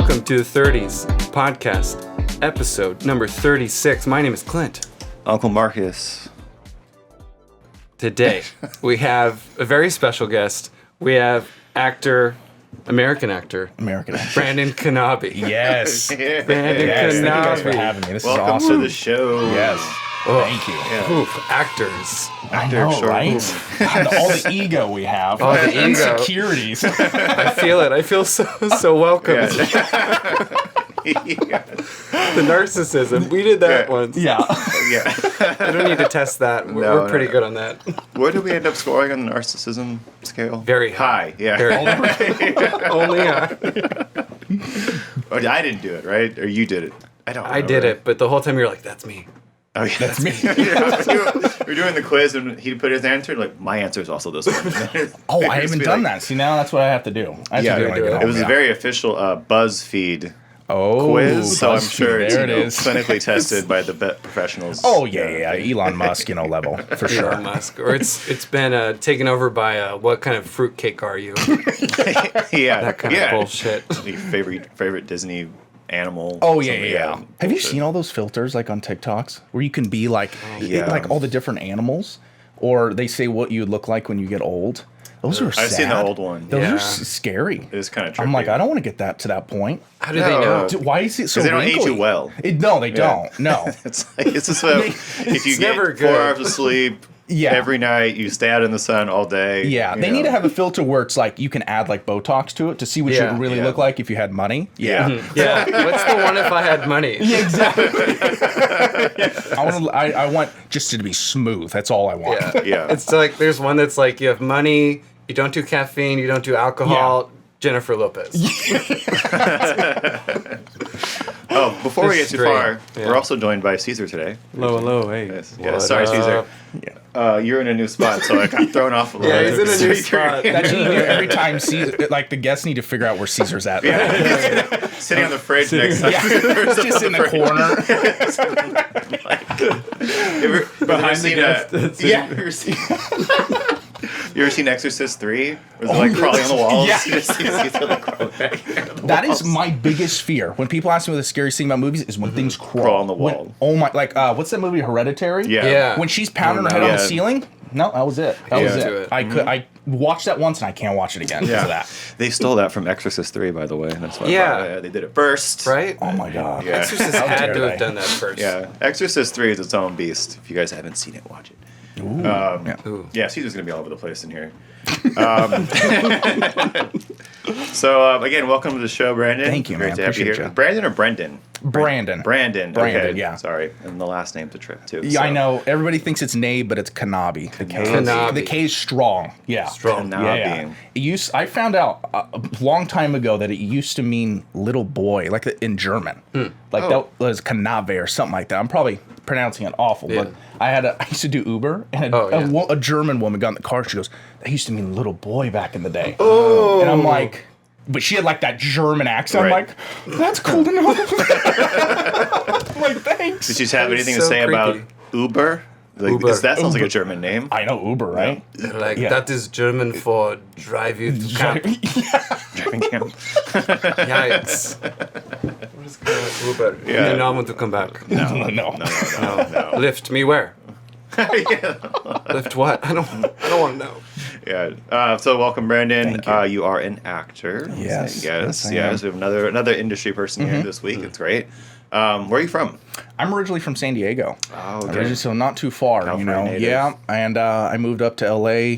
Welcome to the 30s podcast, episode number 36. My name is Clint. Uncle Marcus. Today, we have a very special guest. We have American actor, Brandon Knabe. Yes. Brandon Thank you guys for Knabe. having me. This Welcome is awesome. to the show. Yes. Oh, Thank you. Yeah. Oof, actors. I know, Actor, right? God, all the ego we have. All the ego. Insecurities. I feel it. I feel so welcome. Yeah. The narcissism. We did that once. yeah. Yeah. I don't need to test that. We're pretty good on that. Where did we end up scoring on the narcissism scale? Very high. Yeah. Very only high. Oh, I didn't do it, right? Or you did it? I don't know. I did it, but the whole time you're like, that's me. Oh, yeah. That's me. We're doing the quiz, and he put his answer, like, my answer is also this one. Oh, I haven't done that. See, now that's what I have to do. I have to do it when I get home. It was a very official BuzzFeed quiz, so I'm sure it's there it is. clinically tested by the professionals. Oh, yeah. Elon Musk, level, for sure. Elon Musk. Or it's been taken over by what kind of fruitcake are you? Yeah. That kind of bullshit. Your favorite Disney animal. Oh, something, yeah. Have you seen all those filters, like, on TikToks? Where you can be, like, like all the different animals? Or they say what you look like when you get old? Those are sad. I've seen the old one. Those Yeah. are scary. It is kind of trippy. I'm like, I don't want to get that to that point. How do they know? Why is it so Because they don't wrinkly? age you well. No, they don't. No. It's just if you It's get never 4 good. hours of sleep every night, you stay out in the sun all day. Yeah, they need to have a filter where it's like you can add like Botox to it to see what you would really look like if you had money. Yeah. Yeah. What's the one if I had money? Yeah, exactly. I want just to be smooth. That's all I want. Yeah. It's like there's one that's like you have money, you don't do caffeine, you don't do alcohol. Jennifer Lopez. Oh, before we get too far, Yeah. we're also joined by Caesar today. Hello, hey. Yes. Yeah, What sorry, Caesar. up? You're in a new spot, so I got thrown off a little Yeah, bit. he's in a new spot. That's what you do every time Caesar, like the guests need to figure out where Caesar's at. Yeah. Sitting on the fridge next to Just in the corner. Behind the guest. Yeah. You ever seen Exorcist 3? Was it like crawling on the walls? Yeah. You just see Caesar like crawling back here on the That walls. is my biggest fear. When people ask me what the scariest thing about movies is when things crawl on the wall. Oh my! Like what's that movie Hereditary? Yeah. Yeah. When she's pounding her head Yeah. on the ceiling. No, that was it. That was Yeah. it. I watched that once and I can't watch it again because of that. They stole that from Exorcist 3, by the way. That's why they did it first. Right? Oh my god. Yeah. Exorcist How had dare to they. have done that first. Yeah. Exorcist 3 is its own beast. If you guys haven't seen it, watch it. Ooh. Yeah, Caesar's going to be all over the place in here. So, again, welcome to the show, Brandon. Thank you, Great man. to have you Appreciate here. you. Brandon or Brendan? Brandon. Brandon, Brandon, yeah. Sorry. And the last name's a trip, too. Yeah, I know. Everybody thinks it's Knabe, but it's Knabe. Knabe. The K is strong. Yeah. Strong. Knabe. I found out a long time ago that it used to mean little boy, like in German. Like that was Knabe or something like that. I'm probably pronouncing it awful, but I used to do Uber, and a German woman got in the car. She goes, "That used to mean little boy back in the day." Oh. And I'm like, but she had like that German accent. Right. I'm like, that's cool to know. I'm like, thanks. Did you have anything to so say about creepy. Uber? Like, Uber. That sounds like Uber. a German name. I know Uber, right? Like Yeah. that is German for drive you to camp. German camp. Yikes. What is called Uber? Yeah. You know I want to come back. No. Lift me where? Yeah. Lift what? I don't want to know. Yeah. So welcome, Brandon. Thank You are an actor. Yes. Yes. Yes, I Yes. We have another industry person here this week. It's great. Where are you from? I'm originally from San Diego. Oh, Originally, so not too far, California native. Yeah, and I moved up to LA,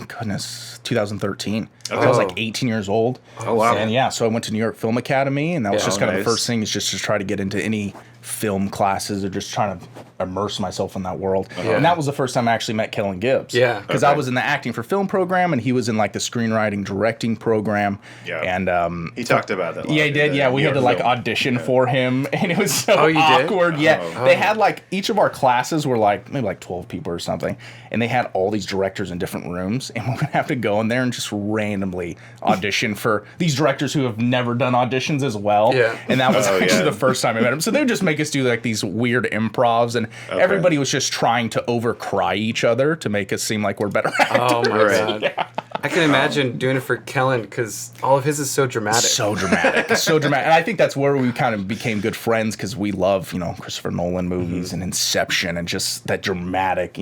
2013. So I was like 18 years old. Oh, wow. And yeah, so I went to New York Film Academy, and that was just kind of the nice. first thing is just to try to get into any film classes or just trying to immerse myself in that world. And that was the first time I actually met Kellen Gibbs. Yeah. Because I was in the acting for film program, and he was in like the screenwriting directing program. Yeah. And He talked about that. yeah, he did. Yeah, we had to like audition for him, and it was so you did? awkward. Yeah, they had like each of our classes were like maybe like 12 people or something, and they had all these directors in different rooms, and we would have to go in there and just randomly audition for these directors who have never done auditions as well. Yeah. And that was actually the first time I met him. So they would just make us do like these weird improvs, and everybody was just trying to overcry each other to make us seem like we're better actors. Oh my god. I can imagine doing it for Kellen because all of his is so dramatic. So dramatic. So dramatic. And I think that's where we kind of became good friends because we love, Christopher Nolan movies and Inception and just that dramatic,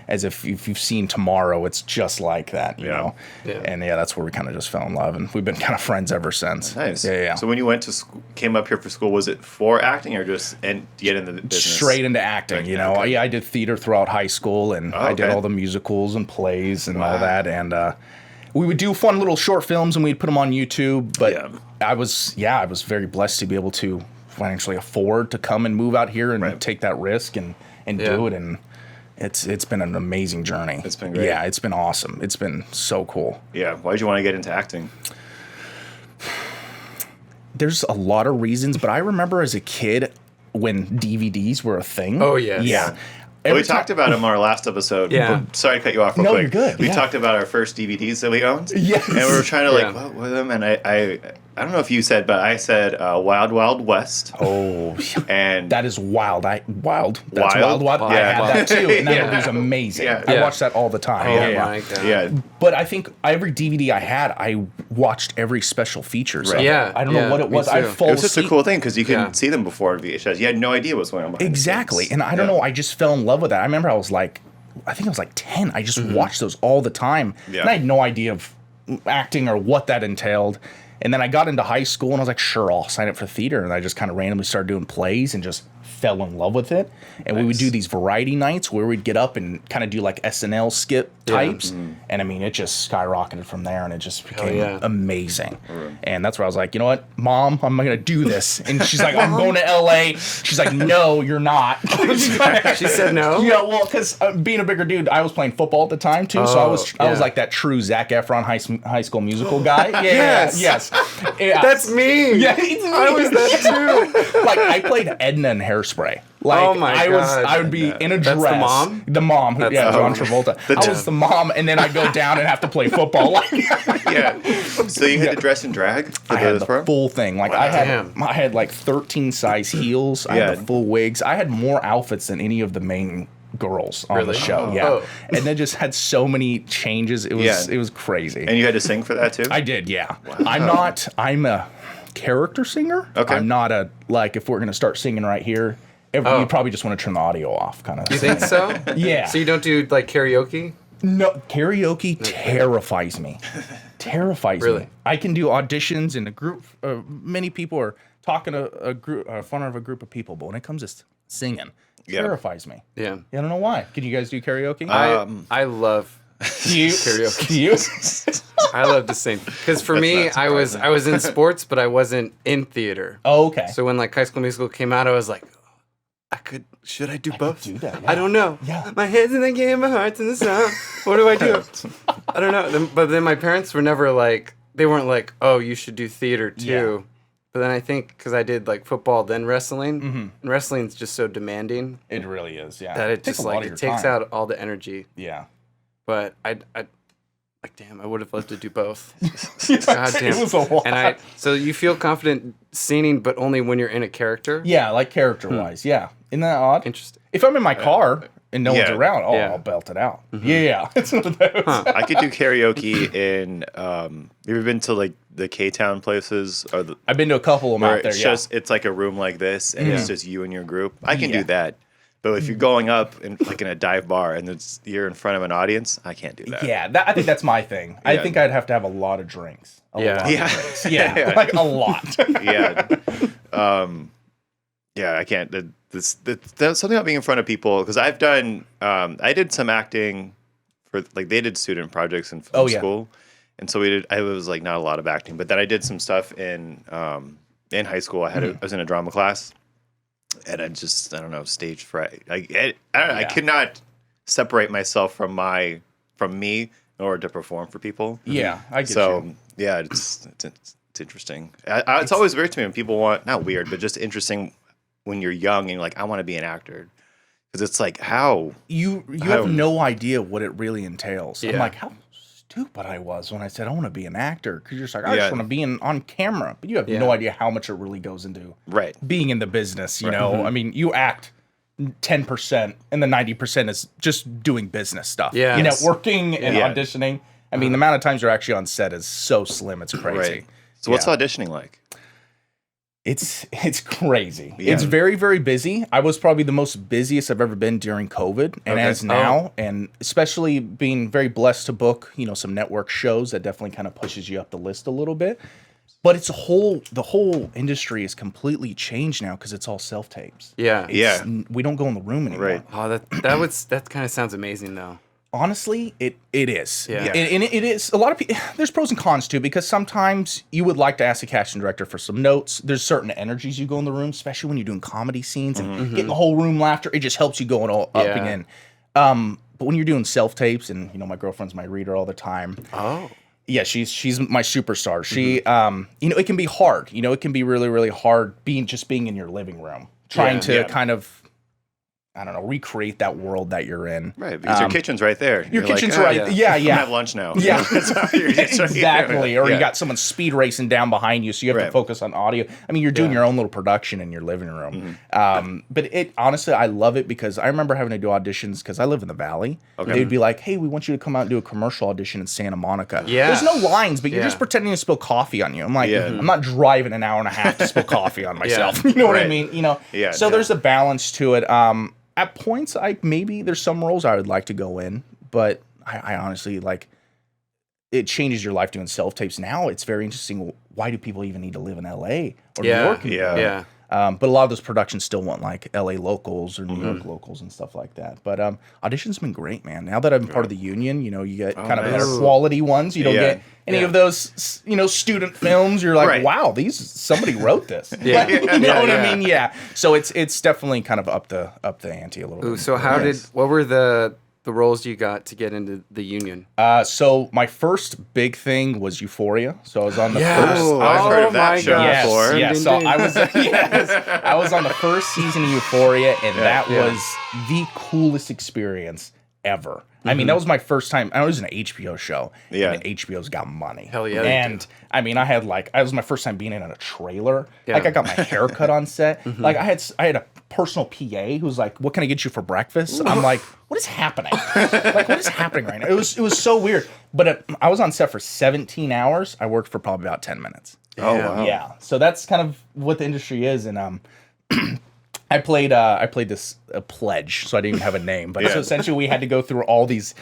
as if you've seen Tomorrow, it's just like that, you know. Yeah. And that's where we kind of just fell in love. And we've been kind of friends ever since. Nice. Yeah. So when you went to school, came up here for school, was it for acting or just to get into the business? Straight into acting, Okay. Yeah, I did theater throughout high school and I did all the musicals and plays and all that. And we would do fun little short films and we'd put them on YouTube. But I was very blessed to be able to financially afford to come and move out here and take that risk and do it. And it's been an amazing journey. It's been great. Yeah, it's been awesome. It's been so cool. Yeah. Why did you want to get into acting? There's a lot of reasons, but I remember as a kid when DVDs were a thing. Oh, yes. Yeah. We talked about them on our last episode. Yeah. Sorry to cut you off real No, quick. you're good. We Yeah. talked about our first DVDs that we owned. Yes. And we were trying to Yeah. what were them? And I don't know if you said, but I said Wild Wild West. Oh, And that is wild. That's Wild? wild. I Yeah. had that too, and that Yeah. movie's amazing. Yeah. I Yeah. watched that all the time. Oh yeah. my God. yeah. But I think every DVD I had, I watched every special features. Right. Of it. Yeah, I don't know what it me was. I too. fall It was just a asleep. cool thing because you couldn't Yeah. see them before VHS. You had no idea what was going on behind the Exactly. scenes. And I don't know, I just fell in love with that. I remember I think I was like 10. I just watched those all the time. Yeah. And I had no idea of acting or what that entailed. And then I got into high school and I was like, sure, I'll sign up for theater. And I just kind of randomly started doing plays and just fell in love with it. And we would do these variety nights where we'd get up and kind of do like SNL skit types. And I mean, it just skyrocketed from there and it just became amazing. And that's where I was like, you know what, Mom, I'm going to do this. And she's like, I'm going to LA. She's like, no, you're not. She said no? Yeah, well, because being a bigger dude, I was playing football at the time too. So I was like that true Zac Efron High School Musical guy. Yeah, Yes. Yeah. That's me. Yeah, it's me. I was that too. Like I played Edna in Hairspray. Like Oh my God. I would be in a That's dress. the mom? The mom, who, John Travolta. I gem. was the mom, and then I'd go down and have to play football. Like, Yeah. So you had to dress in drag for I had this the part? full thing. Like I Damn. had like 13 size heels. I had the full wigs. I had more outfits than any of the main girls on the Really? show. Oh. Yeah, Oh. and then just had so many changes. It was crazy. And you had to sing for that too? I did, yeah. I'm a character singer. Okay. I'm not a, like, if we're going to start singing right here, you probably just want to turn the audio off, kind of. You think so? Yeah. So you don't do like karaoke? No, karaoke terrifies me. Terrifies Really? me. I can do auditions in a group. Many people are talking to a group, in front of a group of people, but when it comes to singing, terrifies me. Yeah. I don't know why. Can you guys do karaoke? I love do you? karaoke. Do you? I love to sing because for me, I was in sports, but I wasn't in theater. Oh, okay. So when like High School Musical came out, I was like, should I do both? do that, I don't know. Yeah. My head's in the game, my heart's in the song. What do I do? I don't know. But then my parents were never like, they weren't like, oh, you should do theater too. But then I think because I did like football, then wrestling, and wrestling's just so demanding It really is, yeah. that it takes just a lot like of your it takes time. out all the energy. Yeah. But I like, damn, I would have loved to do both. God damn. It was a lot. And so you feel confident singing, but only when you're in a character. Yeah, like character-wise, yeah. Isn't that odd? Interesting. If I'm in my car and no one's Yeah. around, Yeah. I'll belt it out. Yeah. It's one of those. I could do karaoke in. You ever been to like the K-Town places or the? I've been to a couple of them Where out there, it's it's like a room like this, and it's just you and your group. I can Yeah. do that, but if you're going up in like in a dive bar and you're in front of an audience, I can't do that. Yeah, I think that's my thing. I Yeah. think I'd have to have a lot of drinks. A Yeah. lot Yeah. of drinks. Yeah, like a lot. Yeah, I can't. That's something about being in front of people because I've done. I did some acting for like they did student projects in film school, and so we did. I was like not a lot of acting, but then I did some stuff in high school. I was in a drama class, and I don't know, stage fright. I don't know. I could not separate myself from me in order to perform for people. Yeah, I get So you. yeah, it's interesting. It's always weird to me when people want not weird, but just interesting when you're young and you're like, I want to be an actor, because it's like how You have no idea what it really entails. I'm Yeah. like, how stupid I was when I said I want to be an actor, because you're just like, I Yeah. just want to be on camera, but you have Yeah. no idea how much it really goes into right. being in the business. You know, I mean, you act 10%, and the 90% is just doing business stuff. Yeah. You know, working and Yeah. auditioning. I mean, the amount of times you're actually on set is so slim, it's crazy. Right. So what's auditioning like? It's crazy. Yeah. It's very, very busy. I was probably the most busiest I've ever been during COVID, and as now, and especially being very blessed to book, some network shows that definitely kind of pushes you up the list a little bit. But the whole industry is completely changed now because it's all self tapes. Yeah. We don't go in the room anymore. Right. Oh, that kind of sounds amazing though. Honestly, it is. Yeah. And it is. A lot of people, there's pros and cons too, because sometimes you would like to ask the casting director for some notes. There's certain energies you go in the room, especially when you're doing comedy scenes and getting the whole room laughter. It just helps you going all up again. But when you're doing self-tapes, and my girlfriend's my reader all the time. Oh. Yeah, she's my superstar. She, it can be hard. It can be really, really hard being in your living room, trying to kind of, I don't know, recreate that world that you're in. Right, because your kitchen's right there. Your kitchen's right. Yeah. I'm gonna have lunch now. Yeah, Exactly. Or you got someone speed racing down behind you, so you have to focus on audio. I mean, you're doing your own little production in your living room. But honestly, I love it because I remember having to do auditions because I live in the Valley. Okay. They'd be like, "Hey, we want you to come out and do a commercial audition in Santa Monica." Yeah. There's no lines, but you're just pretending to spill coffee on you. I'm like, I'm not driving an hour and a half to spill coffee on myself. You know what I mean? Yeah. So there's a balance to it. At points, maybe there's some roles I would like to go in, but I honestly it changes your life doing self tapes. Now it's very interesting. Why do people even need to live in LA or New York? Yeah. But a lot of those productions still want LA locals or New York locals and stuff like that. But auditions been great, man. Now that I'm part of the union, you get kind of better quality ones. You don't get any of those, student films. You're like, wow, somebody wrote this. You know what I mean? Yeah. So it's definitely kind of up the ante a little bit. So what were the roles you got to get into the union? So my first big thing was Euphoria. So I was on the first. I've heard of that show before. Yeah, so I was on the first season of Euphoria, and that was the coolest experience ever. I mean, that was my first time. I was in an HBO show. Yeah. And HBO's got money. Hell yeah. And I mean, I was my first time being in a trailer. Yeah. I got my hair cut on set. I had a personal PA who's like, "What can I get you for breakfast?" I'm like, "What is happening? What is happening right now?" It was so weird. But I was on set for 17 hours. I worked for probably about 10 minutes. Oh, wow. Yeah. So that's kind of what the industry is. And I played this pledge, so I didn't even have a name. But so essentially, we had to go through all these,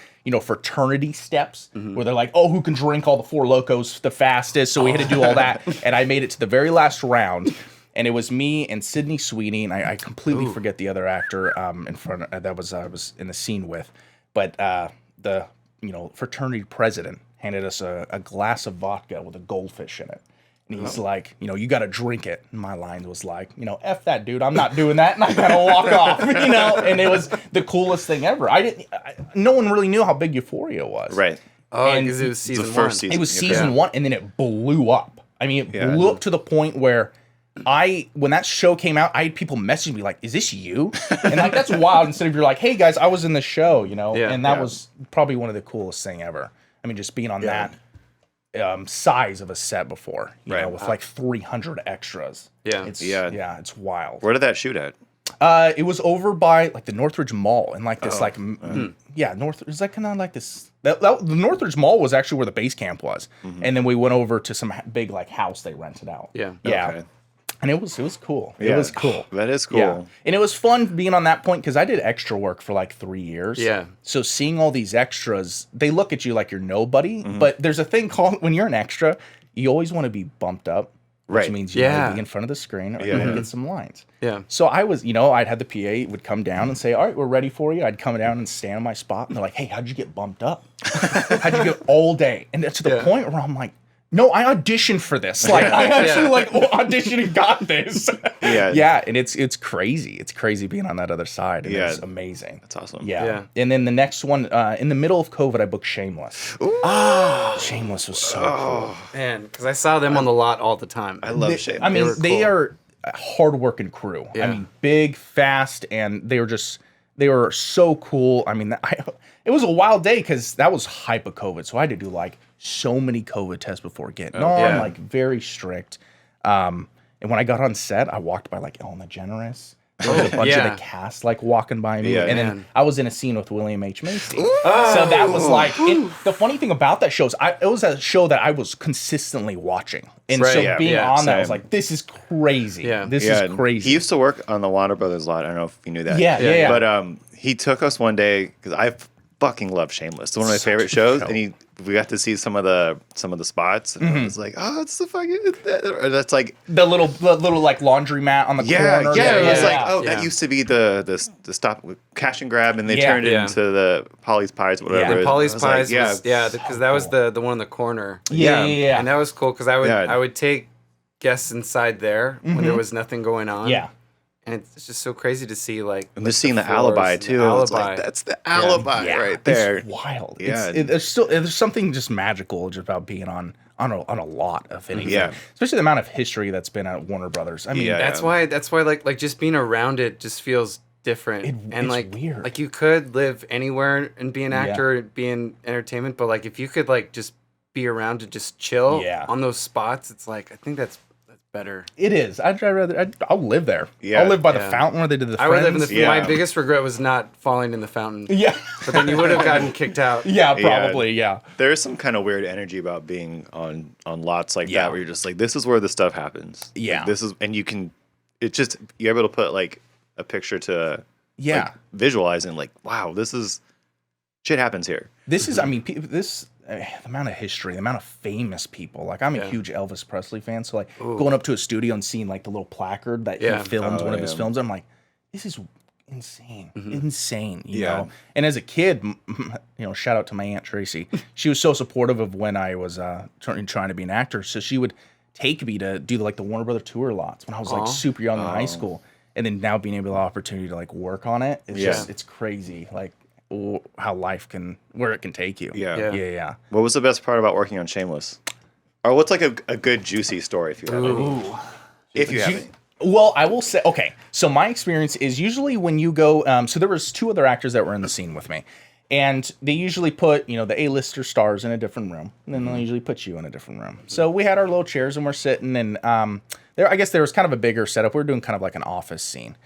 fraternity steps where they're like, "Oh, who can drink all the Four Locos the fastest?" So we had to do all that, and I made it to the very last round, and it was me and Sydney Sweeney, and I completely forget the other actor in front of, that was I was in the scene with, but the fraternity president handed us a glass of vodka with a goldfish in it. And he's like, you got to drink it. And my line was like, F that, dude. I'm not doing that. And I got to walk off, And it was the coolest thing ever. No one really knew how big Euphoria was. Right. Oh, because it was season one. First season. It was season one, and then it blew up. I mean, it blew up to the point where when that show came out, I had people message me like, "Is this you?" And that's wild. Instead of you're like, "Hey guys, I was in the show," And that was probably one of the coolest thing ever. I mean, just being on that size of a set before, with like 300 extras. Yeah. It's wild. Where did that shoot at? It was over by the Northridge Mall and this North. Is that kind of like this? The Northridge Mall was actually where the base camp was, and then we went over to some big house they rented out. Yeah. Okay. And it was cool. Yeah. It was cool. That is cool. Yeah. And it was fun being on that point because I did extra work for 3 years. Yeah. So seeing all these extras, they look at you like you're nobody. But there's a thing called, when you're an extra, you always want to be bumped up. Which means you want to be in front of the screen or you want to get some lines. Yeah. So I was, I'd have the PA would come down and say, "All right, we're ready for you." I'd come down and stand on my spot. And they're like, "Hey, how'd you get bumped up? How'd you get all day?" And to the point where I'm like, "No, I auditioned for this. I actually auditioned and got this." Yeah, and it's crazy. It's crazy being on that other side. And it's amazing. That's awesome. Yeah. And then the next one, in the middle of COVID, I booked Shameless. Ooh. Shameless was so cool. Man, because I saw them on the lot all the time. I love Shameless. I mean, they are a hard-working crew. Yeah. I mean, big, fast, and they were so cool. I mean, it was a wild day because that was hype of COVID. So I had to do so many COVID tests before getting on, very strict. And when I got on set, I walked by Ellen DeGeneres, there was a bunch of the cast like walking by me, and then I was in a scene with William H. Macy. So that was like the funny thing about that show is it was a show that I was consistently watching, and being on that I was like, this is crazy. This is crazy. He used to work on the Warner Brothers lot. I don't know if you knew that. But he took us one day because I fucking love Shameless. It's one of my favorite shows, and we got to see some of the spots, and I was like, oh, it's the fucking that's like the little like laundromat on the corner. It was like, that used to be the stop cash and grab, and they turned it into the Polly's Pies, whatever. Yeah, Polly's Pies, because that was the one in the corner. And that was cool because I would take guests inside there when there was nothing going on. And it's just so crazy to see, like... And just seeing the alibi, too. It's like, that's the alibi right there. It's wild. There's something just magical just about being on a lot of anything. Especially the amount of history that's been at Warner Brothers. I mean... That's why like just being around it just feels different. It's like, weird. Like, you could live anywhere and be an actor and be in entertainment, but, like, if you could, like, just be around to just chill on those spots, it's like, I think that's better. It is. I'll live there. I'll live by the fountain where they did the Friends. I would live in the my biggest regret was not falling in the fountain. But then you would have gotten kicked out. Probably. There is some kind of weird energy about being on lots like that where you're just like, this is where the stuff happens. Like, this is, and you're able to put like a picture to like, visualizing like, wow, this is shit happens here. This is, I mean, the amount of history, the amount of famous people. Like, I'm a huge Elvis Presley fan, so like going up to a studio and seeing like the little placard that he filmed one of his films, I'm like, this is insane, insane, you know. And as a kid, shout out to my Aunt Tracy. She was so supportive of when I was trying to be an actor, so she would take me to do like the Warner Brother tour lots when I was like super young in high school, and then now being able to have the opportunity to like work on it, it's just it's crazy, like how life where it can take you. Yeah. What was the best part about working on Shameless? Or what's like a good juicy story if you have any? If you have any. Well, I will say, okay, so my experience is usually when you go, so there was 2 other actors that were in the scene with me, and they usually put, the A-lister stars in a different room, and then they'll usually put you in a different room. So we had our little chairs, and we're sitting, and I guess there was kind of a bigger setup. We were doing kind of like an office scene,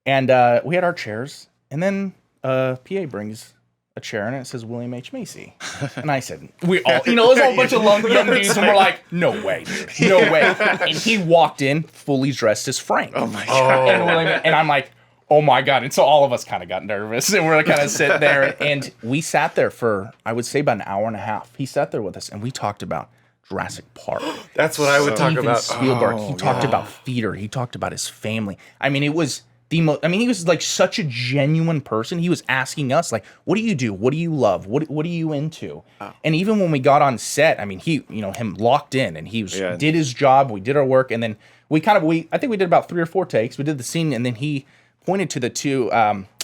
and we had our chairs, and then PA brings a chair and it says William H. Macy. And I said, we all, there's a whole bunch of young dudes, and we're like, no way, dude. No way. And he walked in fully dressed as Frank. Oh my God. And I'm like, oh my God. And so all of us kind of got nervous, and we're kind of sitting there, and we sat there for, I would say, about an hour and a half. He sat there with us, and we talked about Jurassic Park. That's what I would talk about. Spielberg. He talked about theater. He talked about his family. I mean, it was he was like such a genuine person. He was asking us like, what do you do? What do you love? What are you into? And even when we got on set, I mean, he, him locked in, and he did his job. We did our work, and then I think we did about 3 or 4 takes. We did the scene, and then he pointed to the 2,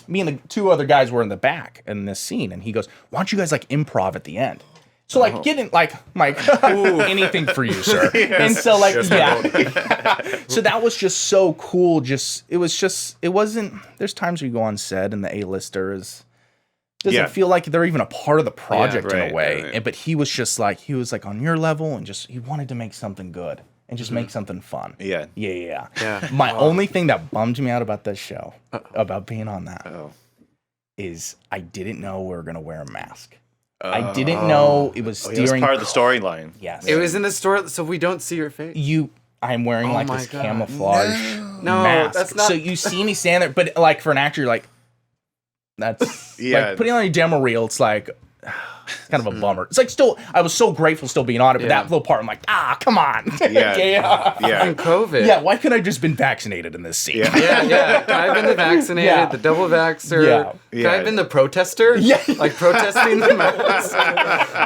me and the 2 other guys were in the back in this scene, and he goes, why don't you guys like improv at the end? So like getting like Mike, anything for you, sir. And so like so that was just so cool. It wasn't. There's times where you go on set and the A-lister doesn't feel like they're even a part of the project in a way. Right. But he was like on your level, and just he wanted to make something good and just make something fun. Yeah. My only thing that bummed me out about this show, about being on that, is I didn't know we were gonna wear a mask. I didn't know it was during... It was part of the storyline. Yes. It was in the story, so we don't see your face. I'm wearing like this camouflage mask. That's not... So you see me stand there, but like for an actor, you're like, that's... like putting on your demo reel, it's like... It's kind of a bummer. It's like I was so grateful still being on it, but that little part, I'm like, come on. And COVID. Yeah, why couldn't I just been vaccinated in this scene? Yeah. I've been the vaccinated, the double vaxxer. I've been the protester. Yeah. Like protesting the mask.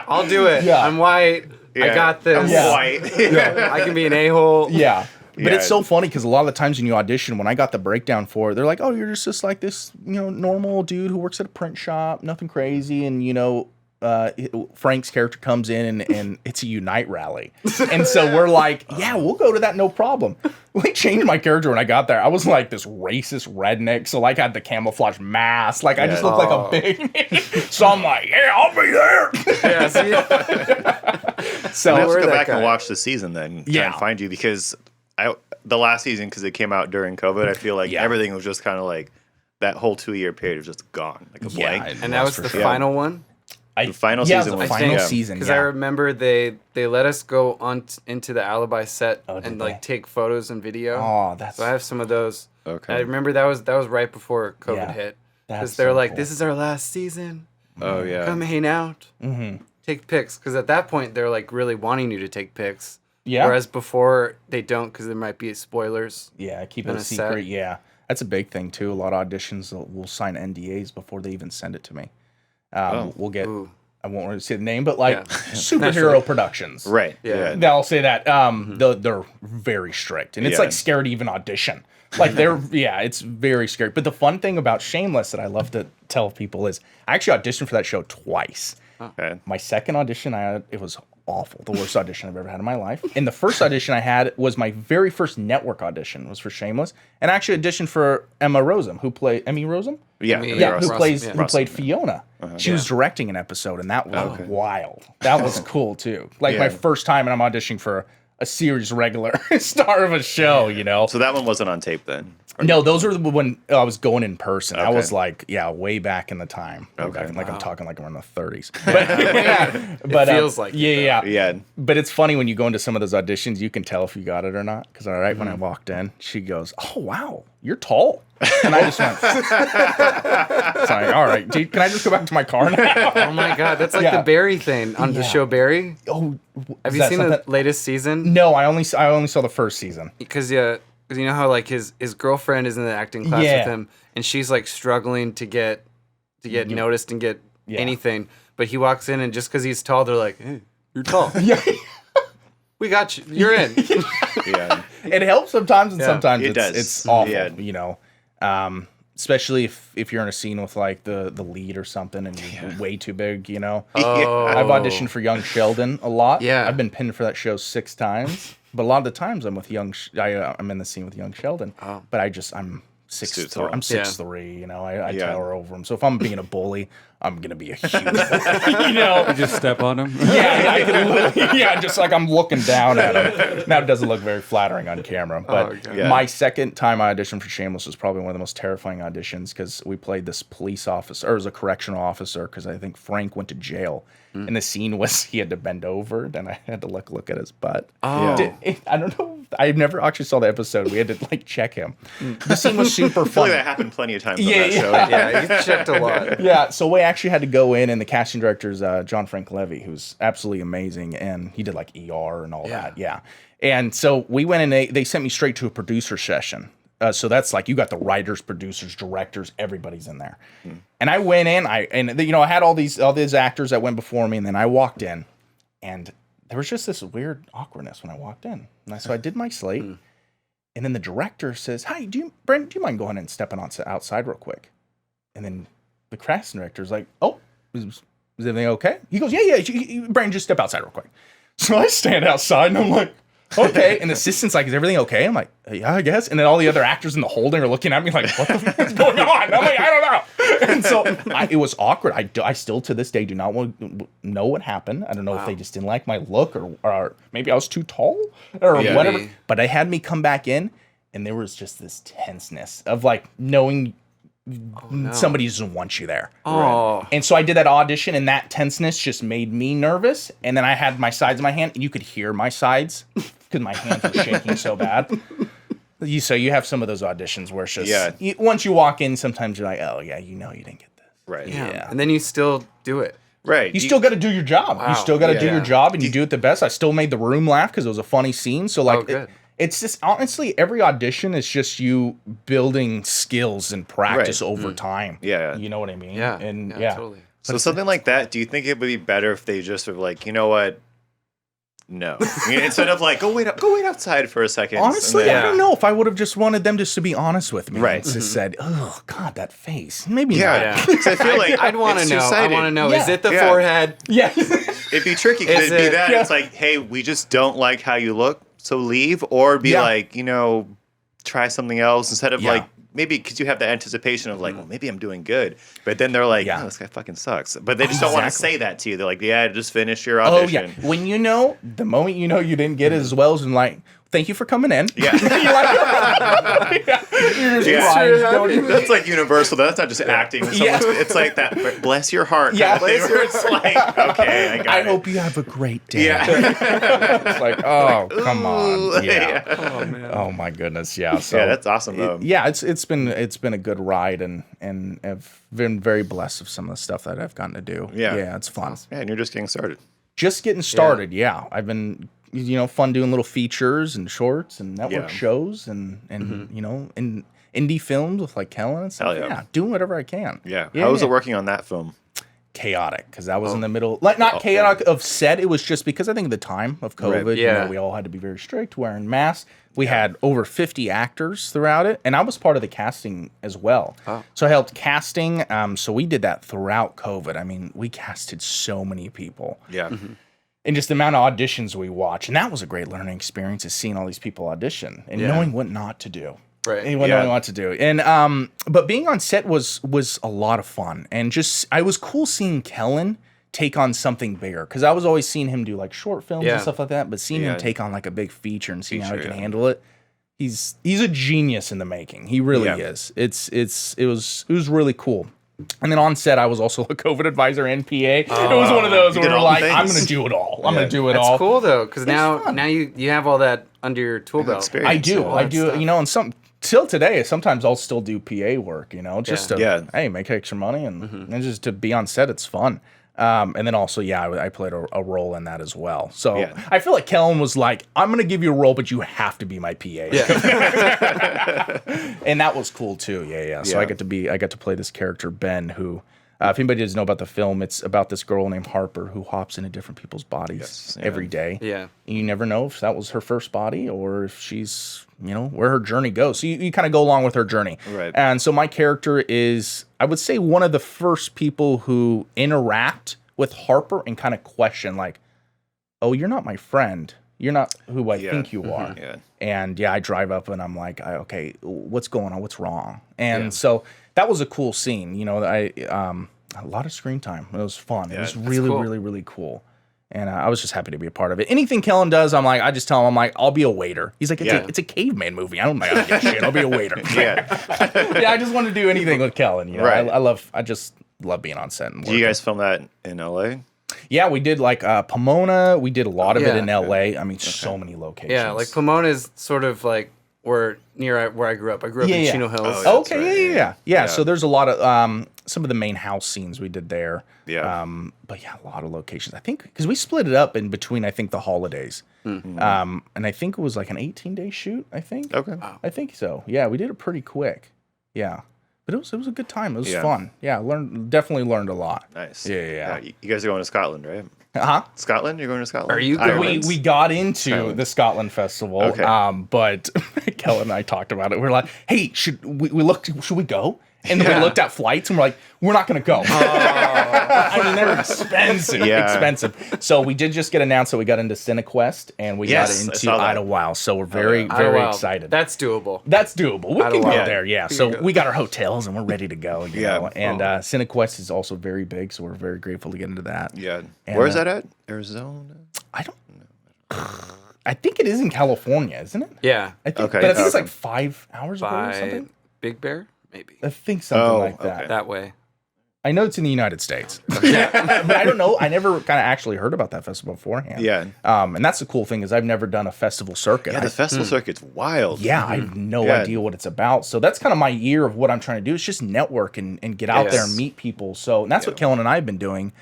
I'll do it. Yeah. I'm white. I got this. I'm white. I can be an a-hole. Yeah. But it's so funny because a lot of the times when you audition, when I got the breakdown for it, they're like, oh, you're just like this, normal dude who works at a print shop, nothing crazy. And, Frank's character comes in and it's a Unite rally. And so we're like, yeah, we'll go to that, no problem. We changed my character when I got there. I was like this racist redneck. So like I had the camouflage mask. Like I just looked like a big... So I'm like, yeah, I'll be there. So I have to go back and watch the season then. Try and find you because... the last season, because it came out during COVID, I feel like everything was just kind of like that whole 2-year period was just gone, like a blank. And that was the final one. The final season was the final season. Because I remember they let us go on into the Alibi set and like take photos and video. Oh, that's so I have some of those. Okay. I remember that was right before COVID hit. Because they're like, this is our last season. Oh yeah. Come hang out. Mm-hmm. Take pics. Because at that point they're like really wanting you to take pics. Yeah. Whereas before they don't, because there might be spoilers. Yeah, keep it a secret. Set. Yeah, that's a big thing too. A lot of auditions will sign NDAs before they even send it to me. We'll get. Ooh. I won't really say the name, but like superhero productions, right? Yeah, I'll say that. They're very strict, and it's like scary to even audition. Like it's very scary. But the fun thing about Shameless that I love to tell people is I actually auditioned for that show twice. Okay. My second audition, it was awful. The worst audition I've ever had in my life. And the first audition I had was my very first network audition. Was for Shameless, and I actually auditioned for Emmy Rossum, who played who played Fiona. She was directing an episode, and that was wild. That was cool too. Like my first time, and I'm auditioning for a series regular star of a show. You know. So that one wasn't on tape then. No, those were when I was going in person. I was like, way back in the time. Okay. I'm talking like I'm in the 30s. But it feels like yeah. But it's funny when you go into some of those auditions, you can tell if you got it or not. Because when I walked in, she goes, "Oh wow, you're tall," and I just went, "It's like, all right, dude, can I just go back to my car now?" Oh my god, that's like the Barry thing on the show Barry. Oh, have you seen the latest season? No, I only saw the first season. Because you know how like his girlfriend is in the acting class with him, and she's like struggling to get noticed and get anything. But he walks in, and just because he's tall, they're like, "Hey, you're tall. We got you. You're in." It helps sometimes, and sometimes it does. It's awful. You know, especially if you're in a scene with like the lead or something, and you're way too big. You know. I've auditioned for Young Sheldon a lot. Yeah. I've been pinned for that show 6 times. But a lot of the times I'm with I'm in the scene with Young Sheldon. Oh. But I'm 6'3". I'm 6'3". You know, I tower over him. So if I'm being a bully, I'm gonna be a huge bully, you know. You just step on him. I can literally, just like I'm looking down at him. Now it doesn't look very flattering on camera. But my second time I auditioned for Shameless was probably one of the most terrifying auditions because we played this police officer, or it was a correctional officer, because I think Frank went to jail. And the scene was he had to bend over, and I had to look at his butt. Oh. I don't know. I never actually saw the episode. We had to like check him. The scene was super fun. That happened plenty of times on that show. Yeah, you checked a lot. Yeah, so we actually had to go in, and the casting director is John Frank Levy, who's absolutely amazing, and he did like ER and all that. Yeah, and so we went in. They sent me straight to a producer session. So that's like you got the writers, producers, directors, everybody's in there. And I went in, I had all these actors that went before me, and then I walked in, and there was just this weird awkwardness when I walked in. And so I did my slate, and then the director says, "Hi, Brent, do you mind going and stepping outside real quick?" And then the casting director's like, "Oh, is everything okay?" He goes, "Yeah, Brent, just step outside real quick." So I stand outside, and I'm like, okay. And the assistant's like, "Is everything okay?" I'm like, "Yeah, I guess." And then all the other actors in the holding are looking at me like, "What the fuck is going on?" I'm like, "I don't know." And so it was awkward. I still to this day do not know what happened. I don't know if they just didn't like my look or maybe I was too tall or whatever. But they had me come back in, and there was just this tenseness of like knowing somebody doesn't want you there. Oh. And so I did that audition, and that tenseness just made me nervous. And then I had my sides in my hand, and you could hear my sides because my hands were shaking so bad. So you have some of those auditions where it's just once you walk in, sometimes you're like, "Oh yeah, you didn't get this." Right. Yeah. And then you still do it. Right. You still got to do your job. Wow. You still got to do your job, and you do it the best. I still made the room laugh because it was a funny scene. So like, it's just honestly, every audition is just you building skills and practice over time. Yeah. You know what I mean? Yeah. And totally. So something like that, do you think it would be better if they just were like, you know what? No. I mean, instead of like, go wait outside for a second. Honestly, I don't know if I would have just wanted them just to be honest with me. Right. Just said, "Oh God, that face." Maybe not. Yeah. Because I feel like I'd want to know. I want to know. Yeah. Is it the forehead? Yeah. It'd be tricky because it'd be that. It's like, hey, we just don't like how you look, so leave, or be like, try something else instead of like. Maybe because you have the anticipation of like, well, maybe I'm doing good. But then they're like, oh, this guy fucking sucks. But they just don't want to say that to you. They're like, yeah, just finish your audition. Oh, yeah. When the moment you didn't get it as well as in like, thank you for coming in. Yeah. You're just crying. Don't even- That's like universal. That's not just acting. It's like that. Bless your heart. Yeah. Bless your It's like, okay, I got it. I hope you have a great day. Yeah. It's like, oh, come on. Yeah. Oh man. Oh my goodness. Yeah. So Yeah, that's awesome though. it's been a good ride, and I've been very blessed with some of the stuff that I've gotten to do. Yeah. It's fun. Yeah, and you're just getting started. Just getting started. Yeah. I've been fun doing little features and shorts and network shows and in indie films with like Kellen and stuff. Hell yeah. Doing whatever I can. Yeah. How was it working on that film? Chaotic, because that was in the middle, like not chaotic of set. It was just because I think at the time of COVID, Right. we all had to be very strict, wearing masks. We had over 50 actors throughout it, and I was part of the casting as well. Oh. So I helped casting. So we did that throughout COVID. I mean, we casted so many people. Yeah. And just the amount of auditions we watched. And that was a great learning experience, is seeing all these people audition and knowing what not to do. Right. And knowing what to do. And but being on set was a lot of fun. And I was cool seeing Kellen take on something bigger, because I was always seeing him do like short films and stuff like that, but seeing him take on like a big feature and seeing how he can handle it. He's a genius in the making. He really is. It was really cool. And then on set, I was also a COVID advisor and PA. It was one of those where we're like, I'm going to do it all. I'm going to do it all. That's cool though, because now you have all that under your tool belt. Experience. I do. And till today, sometimes I'll still do PA work, just to, hey, make extra money and just to be on set. It's fun. And then also, I played a role in that as well. So I feel like Kellen was like, I'm going to give you a role, but you have to be my PA. Yeah. And that was cool too. Yeah. So I got to play this character, Ben, who, if anybody doesn't know about the film, it's about this girl named Harper who hops into different people's bodies every day. Yeah. And you never know if that was her first body or if she's, where her journey goes. So you kind of go along with her journey. Right. And so my character is, I would say, one of the first people who interact with Harper and kind of question, like, oh, you're not my friend. You're not who I think you are. Yeah. And I drive up and I'm like, okay, what's going on? What's wrong? And so that was a cool scene. A lot of screen time. It was fun. It was really, really, really cool. And I was just happy to be a part of it. Anything Kellen does, I'm like, I just tell him, I'm like, I'll be a waiter. He's like, it's a caveman movie. I don't give a shit. I'll be a waiter. I just want to do anything with Kellen. Right. I just love being on set. And did you guys film that in LA? Yeah, we did like Pomona. We did a lot of it in LA. I mean, so many locations. Yeah, like Pomona is sort of like where I grew up. I grew up in Chino Hills. Oh, okay, right. Yeah. So there's a lot of some of the main house scenes we did there. Yeah. But a lot of locations. I think because we split it up in between. I think the holidays. Mm-hmm. And I think it was like an 18-day shoot. I think. Okay. Wow. I think so. Yeah, we did it pretty quick. Yeah. But it was a good time. It was fun. Yeah, definitely learned a lot. Nice. Yeah. You guys are going to Scotland, right? Uh-huh. Scotland? You're going to Scotland? Are you going? We got into the Scotland Festival. Okay. But Kellen and I talked about it. We're like, hey, should we go? And then we looked at flights and we're like, we're not going to go. I mean, they're expensive. Expensive. So we did just get announced that we got into CineQuest and we got into Idlewild. So we're very excited. That's doable. We can go there, yeah. So we got our hotels and we're ready to go. You know? And CineQuest is also very big, so we're very grateful to get into that. Yeah. And, where is that at? Arizona? I don't know. I think it is in California, isn't it? Yeah. I think, but I think it's like 5 hours away or something. Big Bear? Maybe. I think something like that. Okay. That way. I know it's in the United States. But I don't know. I never kind of actually heard about that festival beforehand. Yeah. And that's the cool thing is I've never done a festival circuit. Yeah, the festival circuit's wild. Yeah, I have no idea what it's about. So that's kind of my year of what I'm trying to do. It's just network and get out there and meet people. So and that's what Kellen and I have been doing.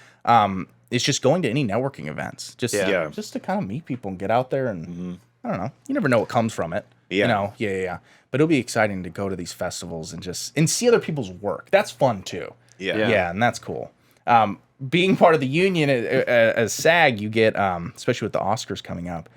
It's just going to any networking events. Just to kind of meet people and get out there and I don't know. You never know what comes from it. Yeah. But it'll be exciting to go to these festivals and see other people's work. That's fun too. Yeah, and that's cool. Being part of the union as SAG, you get, especially with the Oscars coming up,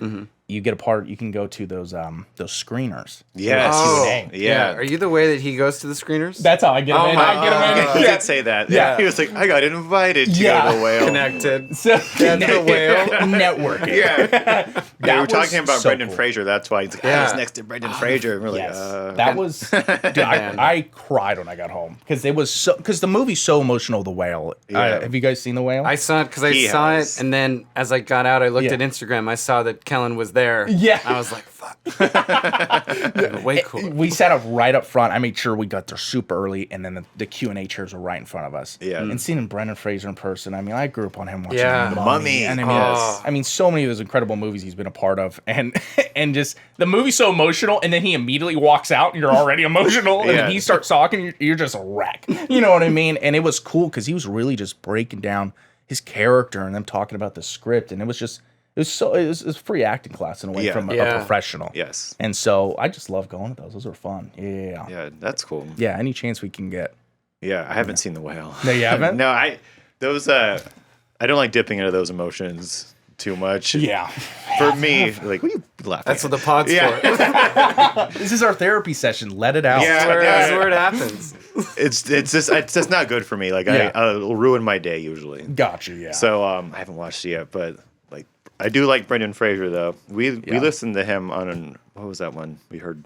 you get a part. You can go to those screeners. Yes. Yeah. Are you the way that he goes to the screeners? That's how I get him in. I get him in. He did say that. Yeah. He was like, I got invited to go to the Whale. Connected. So, the Whale. Networking. Yeah. We were talking about Brendan Fraser. That's why he's like, I was next to Brendan Fraser. And we're like, that was, dude, I cried when I got home because the movie's so emotional, The Whale. Have you guys seen The Whale? I saw it because I saw it, and then as I got out, I looked at Instagram. I saw that Kellen was there. Yeah. I was like, fuck. Way cool. We sat up right up front. I made sure we got there super early, and then the Q&A chairs were right in front of us. Yeah. And seeing Brendan Fraser in person, I mean, I grew up on him watching Yeah. The Mummy. And Yes. I mean, so many of those incredible movies he's been a part of, and just the movie's so emotional, and then he immediately walks out, and you're already emotional, and then he starts talking, you're just a wreck. You know what I mean? And it was cool because he was really just breaking down his character and them talking about the script, and it was free acting class in a way from a professional. Yes. And so I just love going to those. Those are fun. Yeah. Yeah, that's cool. Yeah, any chance we can get. Yeah, I haven't seen The Whale. No, you haven't? No, I don't like dipping into those emotions too much. Yeah. For me, like, what are you laughing That's at? what the pod's for. This is our therapy session. Let it out. Yeah. That's where it happens. It's just not good for me. Like, it'll ruin my day usually. Gotcha, yeah. So I haven't watched it yet, but like I do like Brendan Fraser though. We listened to him on what was that one we heard?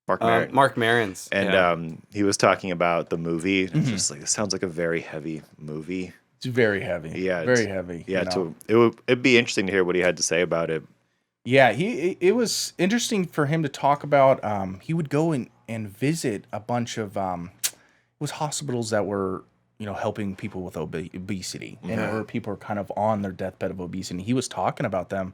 Mark Maron's. And he was talking about the movie. And it's just like, it sounds like a very heavy movie. It's very heavy. Yeah, very heavy. Yeah, you know? it'd be interesting to hear what he had to say about it. Yeah, it was interesting for him to talk about. He would go and visit a bunch of it was hospitals that were helping people with obesity, and where people are kind of on their deathbed of obesity. He was talking about them,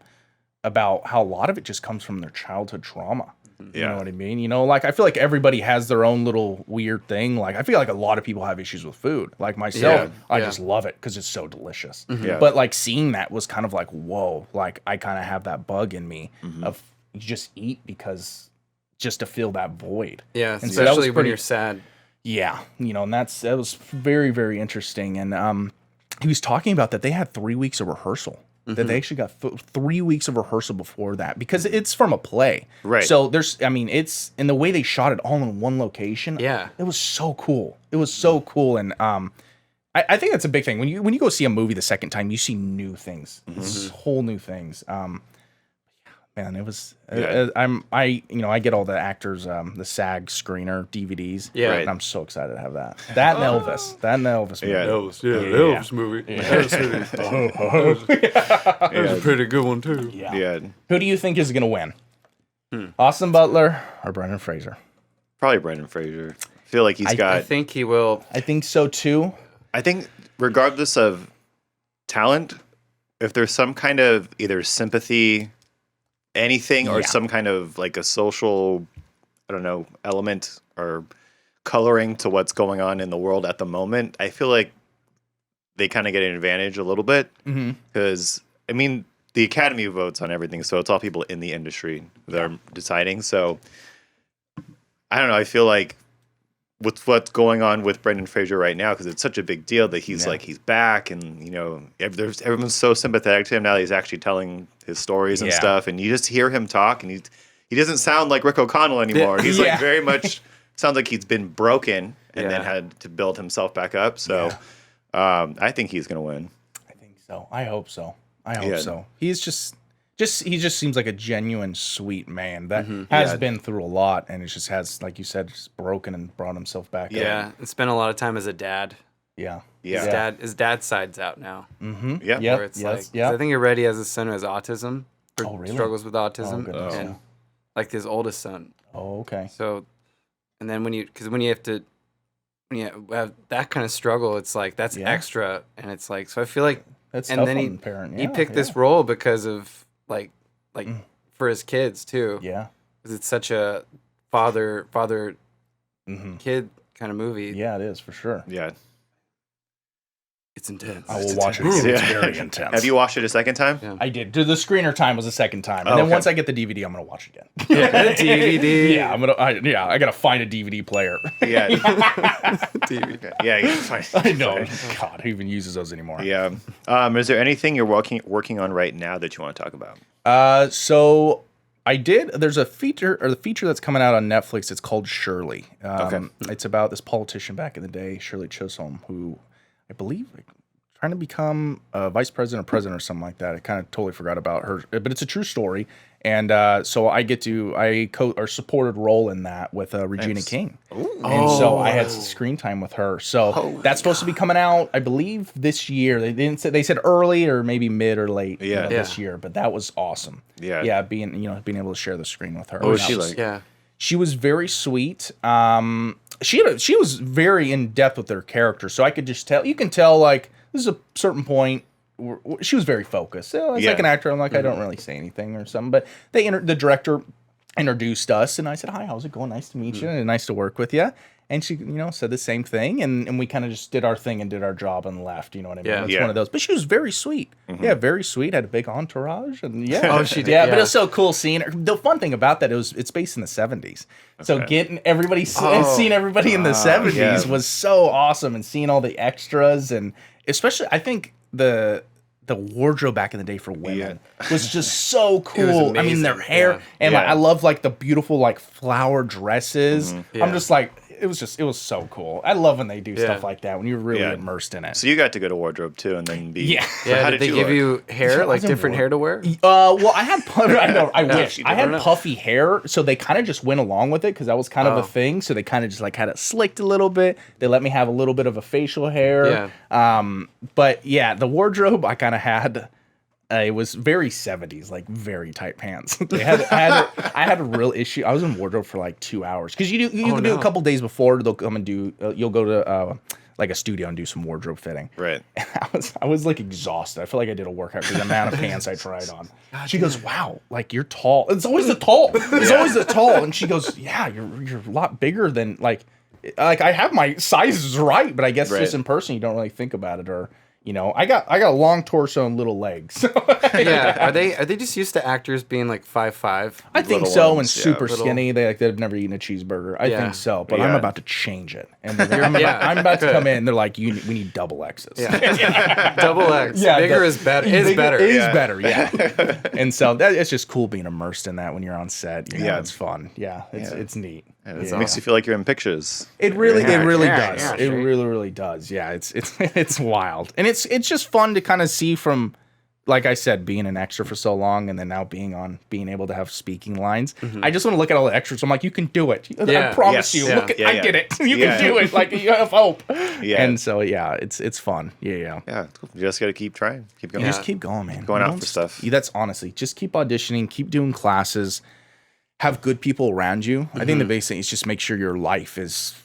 about how a lot of it just comes from their childhood trauma. You know what I mean? Like, I feel like everybody has their own little weird thing. Like, I feel like a lot of people have issues with food. Like myself, I just love it because it's so delicious. Yeah. But like seeing that was kind of like, whoa, like I kind of have that bug in me of just eat because just to fill that void. Yeah, And so especially when you're sad. Yeah, and that was very, very interesting. And he was talking about that they had 3 weeks of rehearsal. That they actually got 3 weeks of rehearsal before that because it's from a play. Right. So it's in the way they shot it all in one location. Yeah. It was so cool. It was so cool. And I think that's a big thing. When you go see a movie the second time, you see new things, whole new things. Man, it was. I get all the actors, the SAG screener DVDs. Yeah, and I'm so excited to have that. That and Elvis. That and the Elvis movie. Elvis movie. That was a pretty good one too. Yeah. Who do you think is gonna win? Austin Butler or Brendan Fraser? Probably Brendan Fraser. I feel like I think he will. I think so too. I think regardless of talent, if there's some kind of either sympathy, anything, or some kind of like a social, I don't know, element or coloring to what's going on in the world at the moment, I feel like they kind of get an advantage a little bit because I mean the Academy votes on everything, so it's all people in the industry that are deciding. So I don't know. I feel like with what's going on with Brendan Fraser right now, because it's such a big deal that he's like he's back, and everyone's so sympathetic to him now that he's actually telling his stories and stuff, and you just hear him talk, and he doesn't sound like Rick O'Connell anymore. He's like very much sounds like he's been broken and then had to build himself back up. So I think he's gonna win. I think so. I hope so. So. He's he just seems like a genuine sweet man that has been through a lot, and it just has, like you said, just broken and brought himself back up. Yeah, and spent a lot of time as a dad. Yeah. His dad's side's out now. Yeah. Where it's I think he already has a son who has autism. Or really? struggles with autism. And like his oldest son. Oh, okay. So, and then when you have that kind of struggle, it's like that's extra, and it's like, so I feel like that's and then he picked this role because of like for his kids too. Yeah. Because it's such a father kid kind of movie. Yeah, it is for sure. Yeah. It's intense. I will watch it. It's very intense. Have you watched it a second time? Yeah. I did. The screener time was the second time, and then once I get the DVD, I'm gonna watch it again. DVD. Yeah, I gotta find a DVD player. Yeah. DVD. Yeah, you can find I know. God, who even uses those anymore? Yeah. Is there anything you're working on right now that you want to talk about? So I did. There's a feature that's coming out on Netflix. It's called Shirley. It's about this politician back in the day, Shirley Chisholm, who I believe, trying trying to become a vice president or president or something like that. I kind of totally forgot about her, but it's a true story. And so I supported role in that with Regina King. Ooh. And so I had screen time with her. So that's supposed to be coming out, I believe, this year. They said early or maybe mid or late this year, but that was awesome. Yeah, being able to share the screen with her. What was she like? Yeah. She was very sweet. She was very in depth with her character, so I could just tell. You can tell like this is a certain point. She was very focused. So as like an actor, I'm like I don't really say anything or something. But the director introduced us, and I said, "Hi, how's it going? Nice to meet you, and nice to work with you." And she, said the same thing, and we kind of just did our thing and did our job and left. You know what I mean? Yeah. It's one of those. But she was very sweet. Yeah, very sweet. Had a big entourage, and Oh, she did. Yeah, but it was so cool seeing her. The fun thing about that it's based in the 70s. So getting everybody, seeing everybody in the 70s was so awesome, and seeing all the extras, and especially I think the wardrobe back in the day for women was just so cool. I mean, their hair and like I love like the beautiful like flower dresses. I'm just like. It was so cool. I love when they do stuff like that, when you're really immersed in it. So you got to go to wardrobe too, and then be... Yeah. How did they give you hair, like different hair to wear? Well, I had... I wish. I had puffy hair, so they kind of just went along with it, because that was kind of a thing. So they kind of just like had it slicked a little bit. They let me have a little bit of a facial hair. Yeah. But yeah, the wardrobe I kind of had... it was very 70s, like very tight pants. I had a real issue. I was in wardrobe for like 2 hours because you can do a couple days before. They'll come and do. You'll go to like a studio and do some wardrobe fitting. Right. And I was like exhausted. I feel like I did a workout because the amount of pants I tried on. She goes, "Wow, like you're tall." It's always the tall. It's always the tall. And she goes, "Yeah, you're a lot bigger than like I have my sizes right, but I guess just in person you don't really think about it or." I got a long torso and little legs. Yeah, are they just used to actors being like 5'5"? I think so, and super skinny. They've never eaten a cheeseburger. I think so, but I'm about to change it, and I'm about to come in. They're like, we need double X's. Yeah. Double X. Yeah, bigger is better. Is better. Is better. Yeah. And so it's just cool being immersed in that when you're on set. It's fun. Yeah, it's neat. It makes you feel like you're in pictures. It really does. Yeah, it really does. Yeah, it's wild, and it's just fun to kind of see from, like I said, being an extra for so long, and then now being able to have speaking lines. I just want to look at all the extras. I'm like, you can do it. I promise you. Yeah. Look, I did it. You can do it. Like you have hope. Yeah. And so it's fun. Yeah. Yeah. Cool. You just got to keep trying. Keep going. Just keep going, man. Going out for stuff. That's honestly just keep auditioning. Keep doing classes. Have good people around you. I think the basic thing is just make sure your life is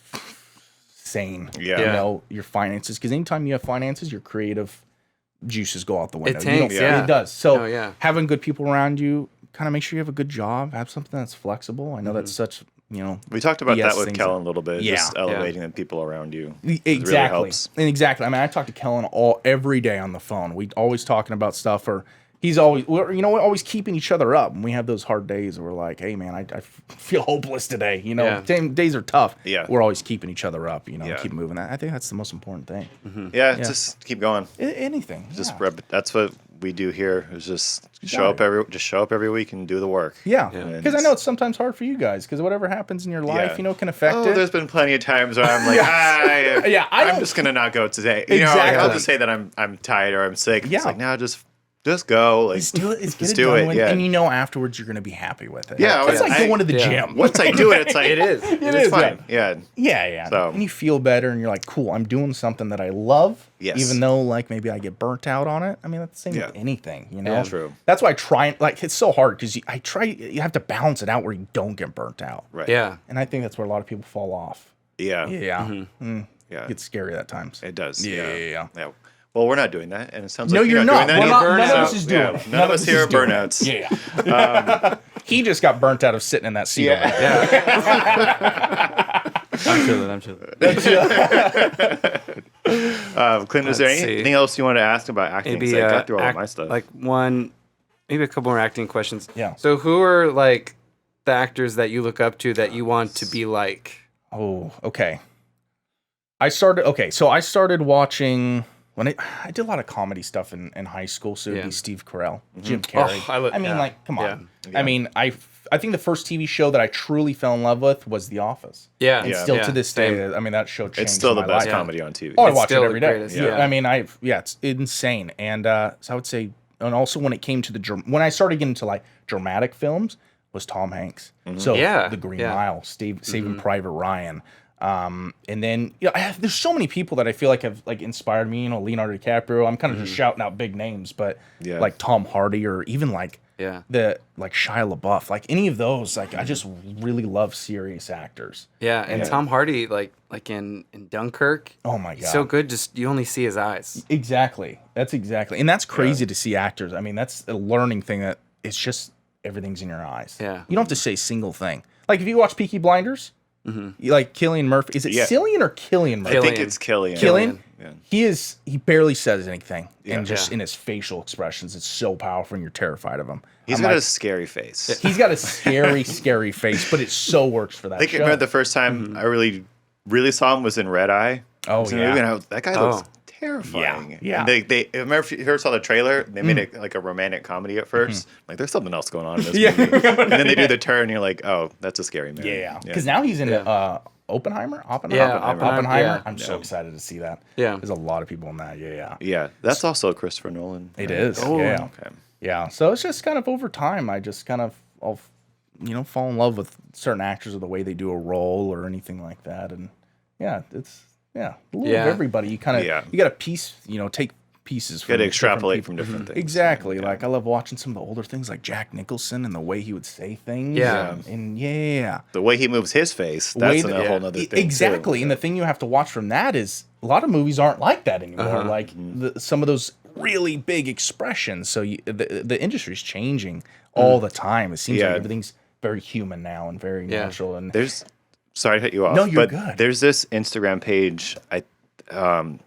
sane. Yeah. Your finances. Because anytime you have finances, your creative juices go out the window. It tanks, It does. So having good people around you, kind of make sure you have a good job. Have something that's flexible. I know that's such, We talked about that with Kellen a little bit. Just elevating the people around you. Exactly. Really helps. And exactly. I mean, I talk to Kellen every day on the phone. We always talking about stuff or... He's always, we're always keeping each other up. And we have those hard days where we're like, hey, man, I feel hopeless today. Days are tough. Yeah. We're always keeping each other up, keep moving. I think that's the most important thing. Yeah, just keep going. Anything. That's what we do here is just show up every week and do the work. Yeah. Because I know it's sometimes hard for you guys because whatever happens in your life, can affect it. There's been plenty of times where I'm like, I'm just going to not go today. Exactly. I'll just say that I'm tired or I'm sick. It's like, now just go. Like, just do it. Just do it. And afterwards you're going to be happy with it. Yeah. It's like going to the gym. Once I do it, it's like, it is. It's fine. Yeah. Yeah. So, and you feel better and you're like, cool, I'm doing something that I love. Yes. Even though like maybe I get burnt out on it. I mean, that's the same with anything, Yeah, true. That's why I try, like, it's so hard because you have to balance it out where you don't get burnt out. Right. Yeah. And I think that's where a lot of people fall off. Yeah. Yeah. Yeah. It gets scary at times. It does. Yeah. Well, we're not doing that, and it sounds like you're not doing that. None of us is doing it. None of us here are burnouts. Yeah. He just got burnt out of sitting in that seat. I'm chilling. Clint, is there anything else you want to ask about acting? Maybe I got through all of my stuff. Like maybe a couple more acting questions. Yeah. So who are like the actors that you look up to that you want to be like? Oh, okay. I started watching when I did a lot of comedy stuff in high school. So it'd be Steve Carell, Jim Carrey. Come on. Yeah. I mean, I think the first TV show that I truly fell in love with was The Office. Yeah. And Yeah. still to this day, I mean, that show changed It's still the my best life. comedy on TV. Oh, I It's watch it still every the day. greatest, Yeah. yeah. I mean, it's insane. And so I would say, and also when it came to when I started getting into like dramatic films, was Tom Hanks. So Yeah, The Green yeah. Mile, Saving Private Ryan. And then there's so many people that I feel like have like inspired me. Leonardo DiCaprio. I'm kind of just shouting out big names, but like Tom Hardy or even like the Shia LaBeouf, like any of those. Like I just really love serious actors. Yeah, and Tom Hardy, like in Dunkirk. Oh my he's God, so good. Just you only see his eyes. Exactly. And that's crazy to see actors. I mean, that's a learning thing that it's just everything's in your eyes. Yeah. You don't have to say a single thing. Like if you watch Peaky Blinders, you like Cillian Murphy. Is it Cillian or Killian Murphy? I think it's Killian. Killian? Yeah. He barely says anything. And just Yeah. in his facial expressions, it's so powerful and you're terrified of him. He's got a scary face. He's got a scary, scary face, but it so works for that I think I show. remember the first time I really saw him was in Red Eye. Oh, Was in a yeah. movie, and that guy looks terrifying. Yeah. And they I remember if you ever saw the trailer, they made it like a romantic comedy at 1st. Like there's something else going on in this movie. And then they do the turn, and you're like, oh, that's a scary man. Yeah. Because now he's in Oppenheimer? Yeah, Oppenheimer. yeah. I'm so excited to see that. Yeah. There's a lot of people in that. Yeah. Yeah, that's also Christopher Nolan. It is. Oh, yeah. Okay. Yeah. So it's just kind of over time. I just kind of, fall in love with certain actors or the way they do a role or anything like that. And it's a little of everybody. You kind of, you got to piece, take pieces from Got to different extrapolate people. from different things. Exactly. Like I love watching some of the older things like Jack Nicholson and the way he would say things. Yeah. And The way he moves his face, that's a whole other thing. Exactly. Too. And the thing you have to watch from that is a lot of movies aren't like that anymore. Like some of those really big expressions. So the industry's changing all the time. It seems like everything's very human now and very natural. And Sorry to cut you off. No, you're but good. There's this Instagram page. I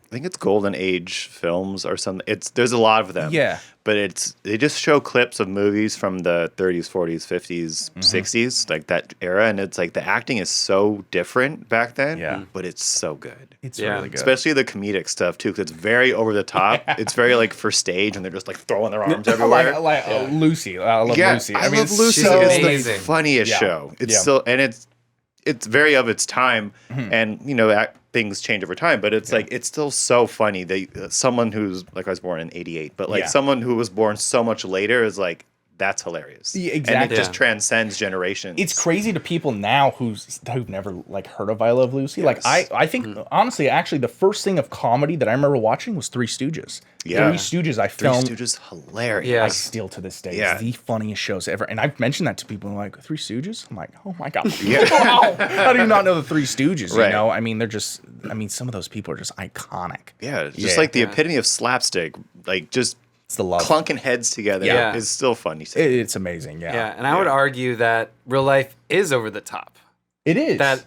think it's Golden Age Films or something. There's a lot of them. Yeah. But they just show clips of movies from the 30s, 40s, 50s, 60s, like that era, and it's like the acting is so different back then. Yeah. But it's so good. it's really good. Especially the comedic stuff too, because it's very over the top. It's very like for stage, and they're just like throwing their arms everywhere. Lucy. I love Lucy. I love Lucy. she's It's amazing. the funniest Yeah. show. It's Yeah. still, and it's very of its time, and things change over time. But it's like it's still so funny that someone who's like I was born in '88, but like someone who was born so much later is like that's hilarious. Yeah, And exactly. it just transcends generations. It's crazy to people now who've never like heard of I Love Lucy. Yes. Like I think honestly, actually, the first thing of comedy that I remember watching was Three Stooges. Yeah. Three Stooges. I Three filmed. Stooges hilarious. Yeah. I still to this day, Yeah. it's the funniest shows ever. And I've mentioned that to people and like, Three Stooges? I'm like, oh my God. Yeah. Wow. How do you not know the Three Stooges? Right. You know, I mean, some of those people are just iconic. Yeah, just like the epitome of slapstick, like just It's the love. clunking heads together Yeah. is still funny. It's amazing. Yeah. Yeah, and I would argue that real life is over the top. It is. That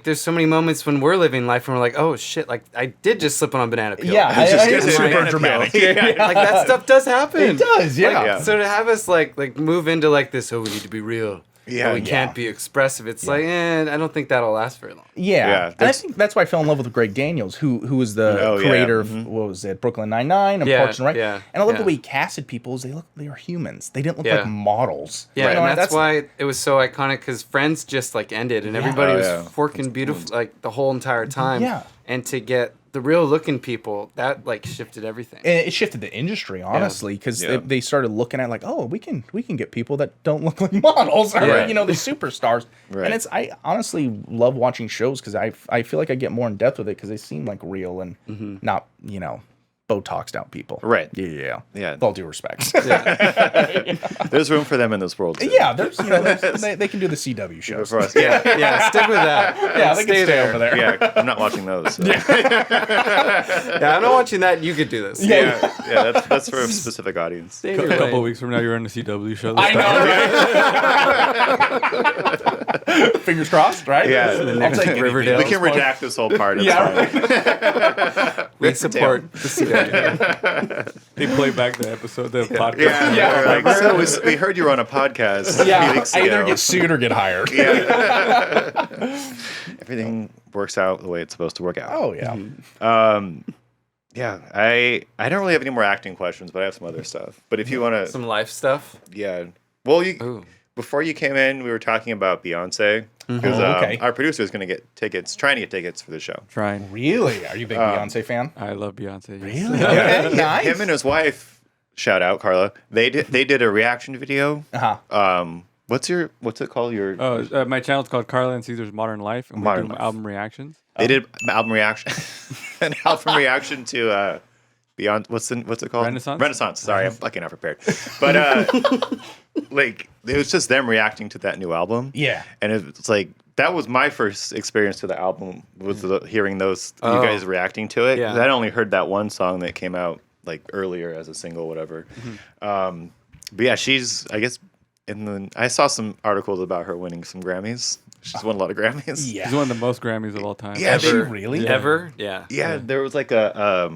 there's so many moments when we're living life and we're like, oh shit, like I did just slip on a banana peel. yeah. was just gonna It's say super banana peel. dramatic. Yeah. Like that stuff does happen. It does. Yeah. Like, Yeah. So to have us like move into like this, oh, we need to be real. Yeah. Oh, we can't be expressive. It's like, I don't think that'll last very long. Yeah, Yeah, and I think that's why I fell in love with Greg Daniels, who was the creator of what was it, Brooklyn Nine-Nine and Yeah, Parks and Rec. yeah, And I love the yeah. way he casted people. Is they were humans. They didn't look Yeah. like models. Yeah, You know, and that's why it was so iconic because Friends just like ended and everybody Oh, was yeah. working beautiful like the whole entire time. Yeah. And to get the real looking people, that like shifted everything. And it shifted the industry, honestly, because Yeah. they started looking at like, oh, we can get people that don't look like models, or Right. the superstars. Right. And I honestly love watching shows because I feel like I get more in depth with it because they seem like real and not Botoxed out people. Right. Yeah. Yeah. With all due respect. There's room for them in this world. Too. Yeah, they can do the CW shows. For us. Yeah. Yeah, stick with that. Yeah, they can stay over there. Yeah, I'm not watching those. So. Yeah, I'm not watching that. You could do this. Yeah, that's for a specific audience. Stay in A your couple lane. of weeks from now, you're on the CW show. I know, right? Fingers crossed, right? Yeah, I'll take it. Riverdale. We can redact this whole part. It's Yeah, fine. We support the CW. They play back the episode, the podcast. Yeah, we're like, so we heard you were on a podcast a few Yeah, weeks I ago. either get sued or get hired. Everything works out the way it's supposed to work out. Oh yeah. Yeah, I don't really have any more acting questions, but I have some other stuff. But if you want to, Some life stuff. yeah. Well, Ooh. before you came in, we were talking about Beyonce because our producer is going to get tickets, trying to get tickets for the show. Trying. Really? Are you a big Beyonce fan? I love Beyonce. Yes. Really? Okay, nice. Him and his wife, shout out Carla. They did a reaction video. What's it called? My channel's called Carla and Caesar's Modern Life, and Modern we do Life. album reactions. They did album reaction, an album reaction to Beyond. What's it called? Renaissance. Sorry, I'm fucking not prepared. But like it was just them reacting to that new album. Yeah. And it's like that was my first experience to the album was hearing those you guys reacting to it. Yeah. I'd only heard that one song that came out like earlier as a single, whatever. But yeah, she's I guess I saw some articles about her winning some Grammys. She's won a lot of Grammys. Yeah. She's one of the most Grammys of all time. Yeah, Is she really? Ever? Yeah. Yeah, there was like a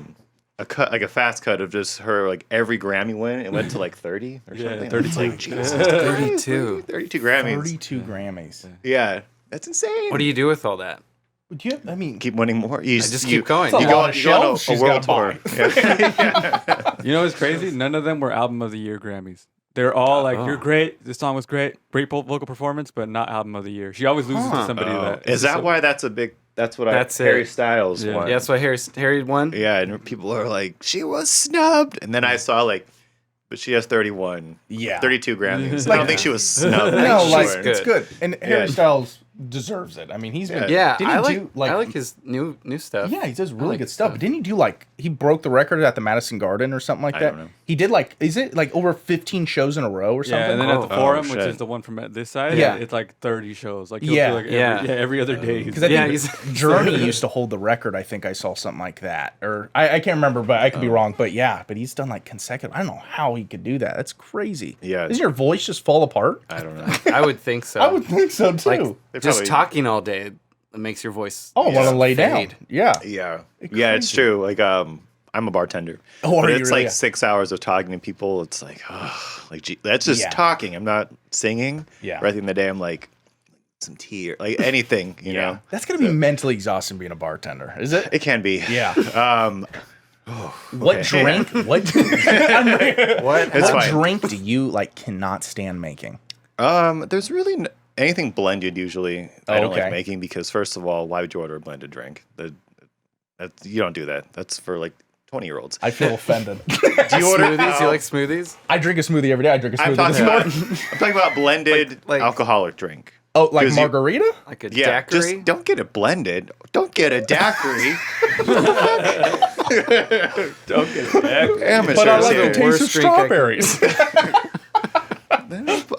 cut, like a fast cut of just her like every Grammy win. It went to like 30 or Yeah, something. 32. It's like, Jesus, 32. 32 Grammys. 32 Grammys. Yeah, that's insane. What do you do with all that? Keep winning more? You just keep going. It's a You go lot on of shelves she's world gotta tour. Yeah. You know what's crazy? None of them were Album of the Year Grammys. They're all like, "You're great. This song was great. Great vocal performance, but not Album of the Year." She always loses to somebody that Is that why that's a big? That's what That's Harry it. Styles Yeah. won. Yeah, that's why Harry won. Yeah, and people are like, she was snubbed, and then I saw like, but she has 31. Yeah. 32 Grammys. I don't think she was snubbed. No, she's like good. it's good. And Harry Yeah. Styles deserves it. I mean, he's been Yeah, Didn't he do, I like his new stuff. Yeah, he does really like good his stuff. But didn't he do like he broke the record at the Madison Garden or something like that? don't know. He did like is it like over 15 shows in a row or something? Yeah, and then at the Forum, which shit. is the one from this side, Yeah. it's like 30 shows. Like he'll Yeah. do like Yeah. every other day. Because I Yeah, think Journey used to hold the record. I think I saw something like that, or I can't remember, but I could be wrong. But yeah, but he's done like consecutive. I don't know how he could do that. That's crazy. Yeah. Doesn't your voice just fall apart? I don't know. I would think so. I would think so too. like They just probably- talking all day it makes your voice. I want to lay down. fade. Yeah. Yeah, yeah, it's true. Like, I'm a bartender, Oh, but are you it's really? like 6 hours of talking to people. It's like, like, gee, that's just Yeah. talking. I'm not singing. Yeah. Right in the day, I'm like, some tea or like anything, you know. That's gonna be mentally exhausting being a bartender, is it? It can be. Yeah. What drink? What? What? It's what fine. drink do you like cannot stand making? There's really anything blended usually. I don't okay. like making because first of all, why would you order a blended drink? You don't do that. That's for like 20-year-olds. I feel offended. Do you order Smoothies? You like smoothies? I drink a smoothie every day. I drink a I'm smoothie talking this morning. about. I'm talking about blended Like- alcoholic drink. Oh, like 'Cause you- margarita? Like a Yeah, daiquiri? just don't get it blended. Don't get a daiquiri. Don't get it. Amateurs But I like here. the taste Worst of drink I could- strawberries.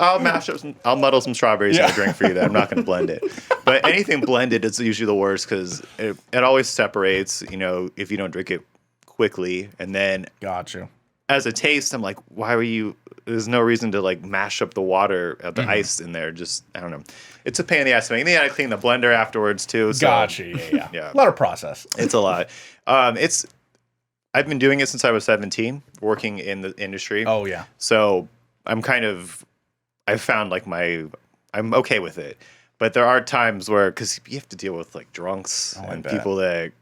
I'll mash up I'll muddle some strawberries in Yeah. the drink for you. Then I'm not going to blend it. But anything blended is usually the worst because it always separates. You know, if you don't drink it quickly, and then Got you. as a taste, I'm like, why were you? There's no reason to like mash up the water, the ice in there. Just I don't know. It's a pain in the ass to make. Then you got to clean the blender afterwards too. So Got you. Yeah. Yeah. A lot of process. It's a lot. I've been doing it since I was 17, working in the industry. Oh yeah. So I've found like I'm okay with it. But there are times where, because you have to deal with like drunks I and bet. people that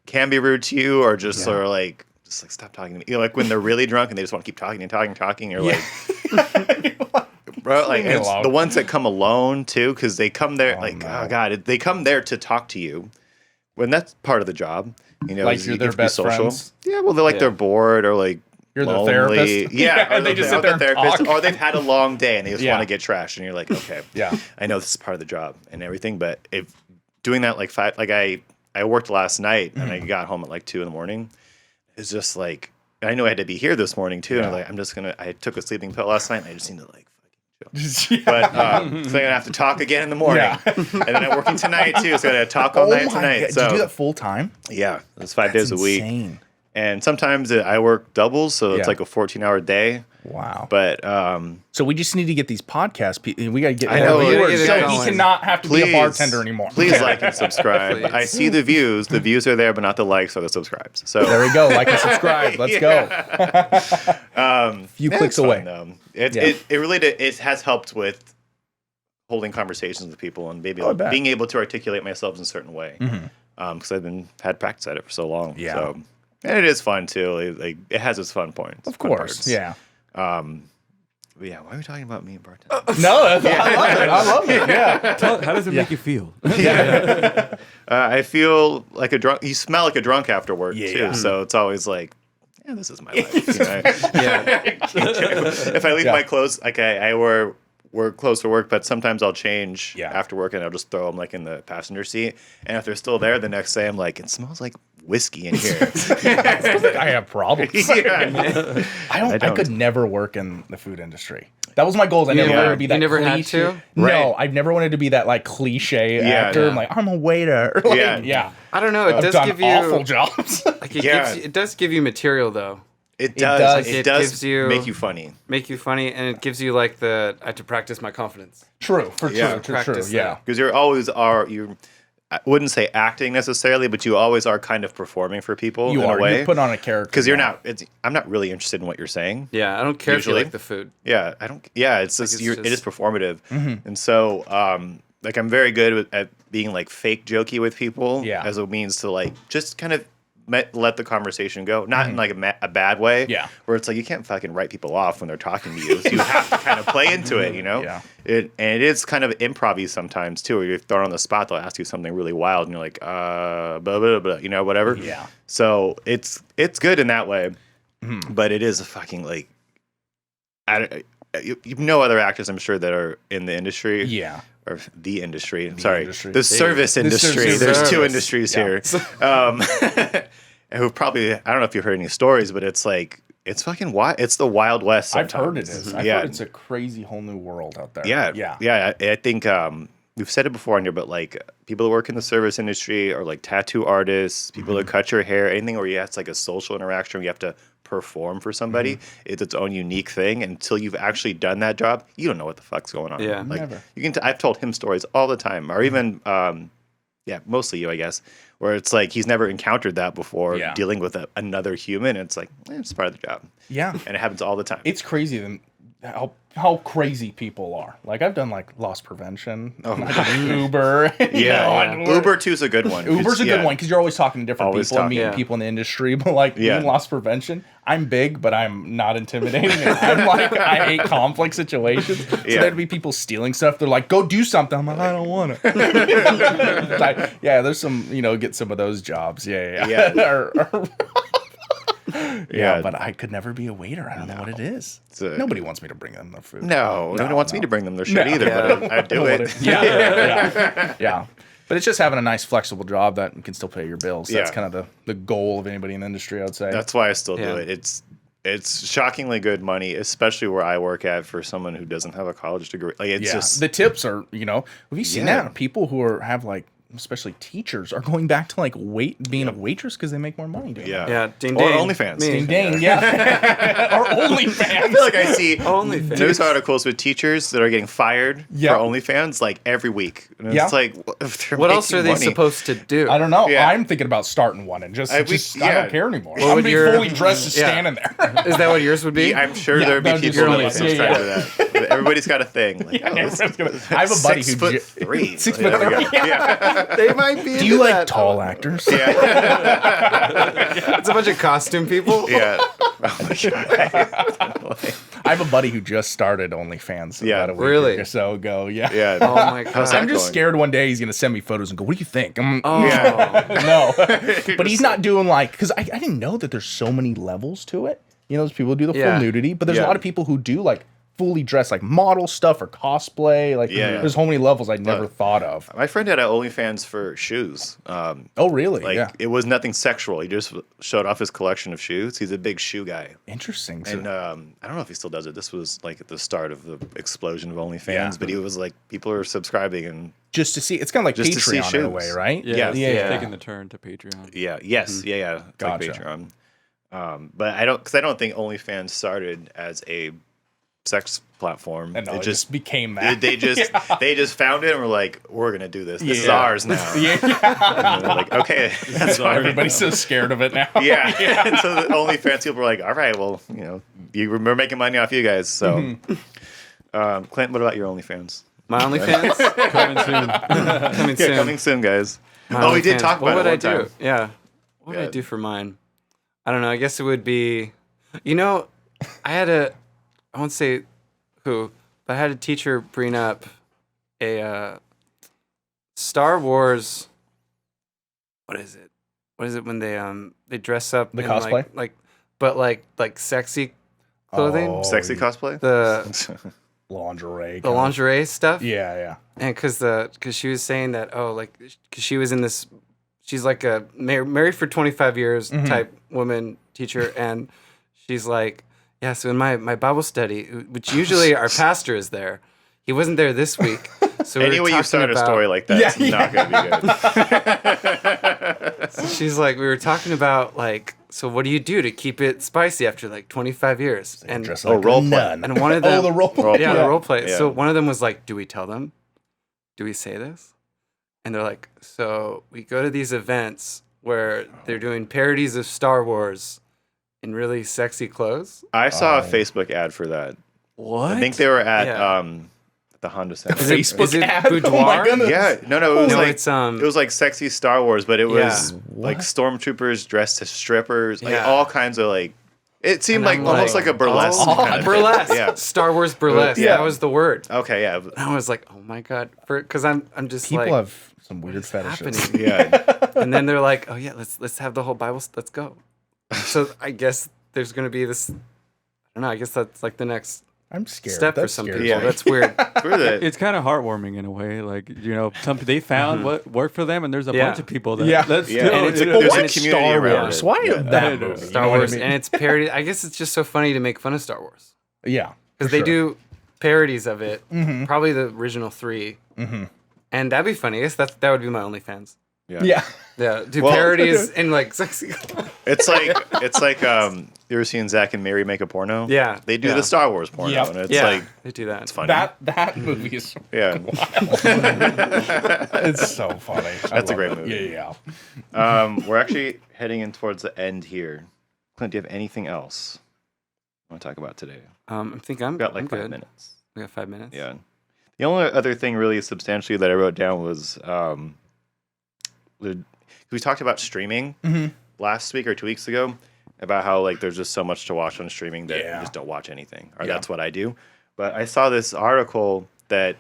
can be rude to you or just sort of like, stop talking to me. You know, like when they're really drunk and they just want to keep talking and talking and talking. You're like, bro, like Leave me it's alone. the ones that come alone too, because they come there Oh, like, no. oh God, they come there to talk to you when that's part of the job. You know, Like is you're you their get to be best friends? Yeah, well, they're like they're bored or like You're the lonely. therapist? Yeah, Yeah, or they just sit they're there and therapist, talk. or they've had a long day and they just Yeah. want to get trashed, and you're like, okay, Yeah. I know this is part of the job and everything, but if doing that like I worked last night and I got home at like 2 a.m. It's just like I knew I had to be here this morning too. Yeah. And I'm like, I took a sleeping pill last night and I just need to like Yeah. but so I'm gonna have to talk again in the morning, Yeah. and then I'm working tonight too. So I gotta talk all night tonight. God. So Do you do that full time? yeah, it's 5 days a week, Insane. and sometimes I work doubles, so it's Yeah. like a 14-hour day. Wow. But So we just need to get these podcasts. We got to get I more know, we gotta viewers. get it So he going. cannot have to be a bartender anymore. Please like and subscribe. Please. I see the views. The views are there, but not the likes or the subscribes. So There we go. Like and subscribe. Let's go. Few yeah, clicks it's fun, away. though. Yeah. It really it has helped with holding conversations with people and maybe Oh, I bet. being able to articulate myself in a certain way. Because I've had practice at it for so long. Yeah. So, and it is fun too. It has its fun points. Of course. Yeah. Yeah, why are we talking about me and bartending? No, I love it. I love it. Yeah. How does it make you feel? I feel like a drunk. You smell like a drunk after work Yeah. too. So it's always like, yeah, this is my life. You know? Yeah. If I leave my clothes, like I wear clothes for work, but sometimes I'll change after work and I'll just throw them like in the passenger seat. And if they're still there the next day, I'm like, it smells like whiskey in here. I have problems. Yeah. I could never work in the food industry. That was my goal. I never wanted to be that. You never had cliche. to? No, Right. I've never wanted to be that like cliche actor. Yeah. I'm like, I'm a waiter. Like, Yeah. I don't know. It I've does done give you awful jobs. like it does give you material though. It does. It It does gives you- make you funny. Make you funny, and it gives you like I have to practice my confidence. True. Yeah. True. Practice Yeah. Because you're always I wouldn't say acting necessarily, but you always are kind of performing for people You in are. a way. You put on a character. Because you're now. not. I'm not really interested in what you're saying. Yeah, I don't care if Usually. you like the food. Yeah, I don't. Yeah, it's just it's it is just- performative, Mm-hmm. and so like I'm very good at being like fake jokey with people. Yeah. as a means to like just kind of let the conversation go, not in like a bad way. Yeah. where it's like you can't fucking write people off when they're talking to you, so you have to kind of play into it, you know. Yeah. It is kind of improv-y sometimes too. Where you're thrown on the spot, they'll ask you something really wild, and you're like, blah blah blah, you know, whatever. Yeah. So it's good in that way, Mm-hmm. but it is a fucking like. You know other actors, I'm sure, that are in the industry. Yeah. Or the industry. The Sorry. industry. The service industry. service. There's two Service. industries Yeah. here. Who probably, I don't know if you've heard any stories, but it's like, it's fucking wild. It's the Wild West I've sometimes. heard it is. I've heard it's a crazy whole new world out there. Yeah. Yeah. Yeah. I think we've said it before on here, but like people that work in the service industry or like tattoo artists, people that cut your hair, anything where you have like a social interaction where you have to perform for somebody, it's its own unique thing. Until you've actually done that job, you don't know what the fuck's going on. Yeah. like Never. you can. I've told him stories all the time, or even mostly you, I guess, where it's like he's never encountered that before, dealing with another human. And it's like it's part of the job. Yeah. And it happens all the time. It's crazy how crazy people are. Like I've done like loss prevention, Uber. Uber 2 is a good one. Uber's a good one because you're always talking to different Always people and talking. meeting people in the industry. But like even loss prevention, I'm big, but I'm not intimidating. And I'm like I hate conflict situations. So there'd be people stealing stuff. They're like, "Go do something." I'm like, "I don't want to." Like, there's some get some of those jobs. Yeah. But I could never be a waiter. I don't know what it is. Nobody wants me to bring them their food. No one wants me to bring them their shit either, but I'd do it. Yeah. But it's just having a nice flexible job that can still pay your bills. That's kind of the goal of anybody in the industry, I'd say. That's why I still do it. It's shockingly good money, especially where I work at for someone who doesn't have a college degree. Like it's just the tips are, have you seen that? People who have like, especially teachers, are going back to like being a waitress because they make more money doing it. Yeah, ding or ding. OnlyFans. Ding ding, yeah. Or OnlyFans. I feel like I see OnlyFans. news articles with teachers that are getting fired for OnlyFans like every week. And it's like, what else are they supposed to do? I don't know. Yeah. I'm thinking about starting one and I don't care anymore. What I'm would be your- fully dressed just standing there. Is that what yours would be? I'm sure Yeah, there'd be that'd be people that your would OnlyFans. subscribe to that. But everybody's got a thing. Like, I have a buddy who 6'3". 6'3". Yeah. They might be. Do you into like that. tall actors? It's a bunch of costume people. Yeah. Oh my God. I have a buddy who just started OnlyFans about a week Really? or so ago. Yeah. Yeah. Oh my god. How's that I'm just going? scared one day he's gonna send me photos and go, "What do you think?" I'm Yeah. no, but he's not doing like because I didn't know that there's so many levels to it. There's people who do the full nudity, but there's a lot of people who do like fully dressed like model stuff or cosplay. Like there's so many levels I never thought of. My friend had an OnlyFans for shoes. Oh really? Like it was nothing sexual. He just showed off his collection of shoes. He's a big shoe guy. Interesting. And I don't know if he still does it. This was like at the start of the explosion of OnlyFans, Yeah. but he was like, people are subscribing and just to see, it's kind of like Just to see Patreon in a shoes. way, right? Yeah. Taking the turn to Patreon. yes, yeah, Gotcha. like Patreon. But I don't think OnlyFans started as a sex platform. And no, it just became that. They just found it and were like, we're gonna do this. This is Yeah. ours now. And they're like, okay, that's fine. Everybody's so scared of it now. Yeah. And so the OnlyFans people were like, all right, well, we're making money off you guys. So, Clint, what about your OnlyFans? My OnlyFans Coming soon. coming soon. Coming soon, guys. My We did OnlyFans. talk about what it would one I do? time. Yeah. What would I do for mine? I don't know. I guess it would be, I won't say who, but I had a teacher bring up a Star Wars. What is it? What is it when they dress up The in cosplay? like sexy clothing? Oh, Sexy cosplay? The lingerie. the lingerie stuff. Yeah, yeah. And because she was saying that because she was in this, she's like a married for 25 years type woman teacher, and she's like, yeah. So in my Bible study, which usually our pastor is there, he wasn't there this week. So Any way you start a story like that, it's not going to be good. So she's like, we were talking about like, so what do you do to keep it spicy after like 25 years? And Dress like role a play. nun. and one of them, the role play. yeah, the role play. Yeah. So one of them was like, do we tell them? Do we say this? And they're like, so we go to these events where they're doing parodies of Star Wars in really sexy clothes. I saw a Facebook ad for that. What? I think they were at Yeah. the Honda Center. Facebook ad? Boudoir? Oh my goodness. Yeah, no, it was No, like it's it was like sexy Star Wars, but it was like What? stormtroopers dressed as strippers, like Yeah. all kinds of like. It seemed And like I'm almost like, like a burlesque. oh, kind of thing. burlesque. Yeah. Star Wars burlesque. Yeah. That was the word. Okay. Yeah. And I was like, oh my god, because I'm just People like, have some weird fetishes. happening? Yeah. And then they're like, oh yeah, let's have the whole Bible. Let's go. So I guess there's gonna be this. I don't know. I guess that's like the next I'm scared. step for That's some scary. people. Yeah. That's weird. Screw that. It's kind of heartwarming in a way. Like, they found what worked for them, and there's a Yeah. bunch of people that Yeah. let's Yeah. do And it. it's you like know? there's Why a community Star around Wars? it. Why Yeah. that I know. movie? Star You know what I Wars, mean? and it's parody. I guess it's just so funny to make fun of Star Wars Yeah. because for they sure. do parodies of it. Probably the original 3, and that'd be funny. I guess that would be my OnlyFans. Yeah. Yeah, do Well- parodies in like sexy. It's like you ever seen Zach and Mary make a porno? Yeah. They do Yeah. the Star Wars porno, Yep. and it's Yeah, like they do that. it's funny. That movie is Yeah. it's so funny. That's a great movie. Yeah, yeah. We're actually heading in towards the end here. Clint, do you have anything else you want to talk about today? I think I'm We've got like I'm 5 good. minutes. We got 5 minutes. Yeah. The only other thing really substantially that I wrote down was we talked about streaming last week or 2 weeks ago about how like there's just so much to watch on streaming that Yeah. you just don't watch anything, or Yeah. that's what I do. But I saw this article that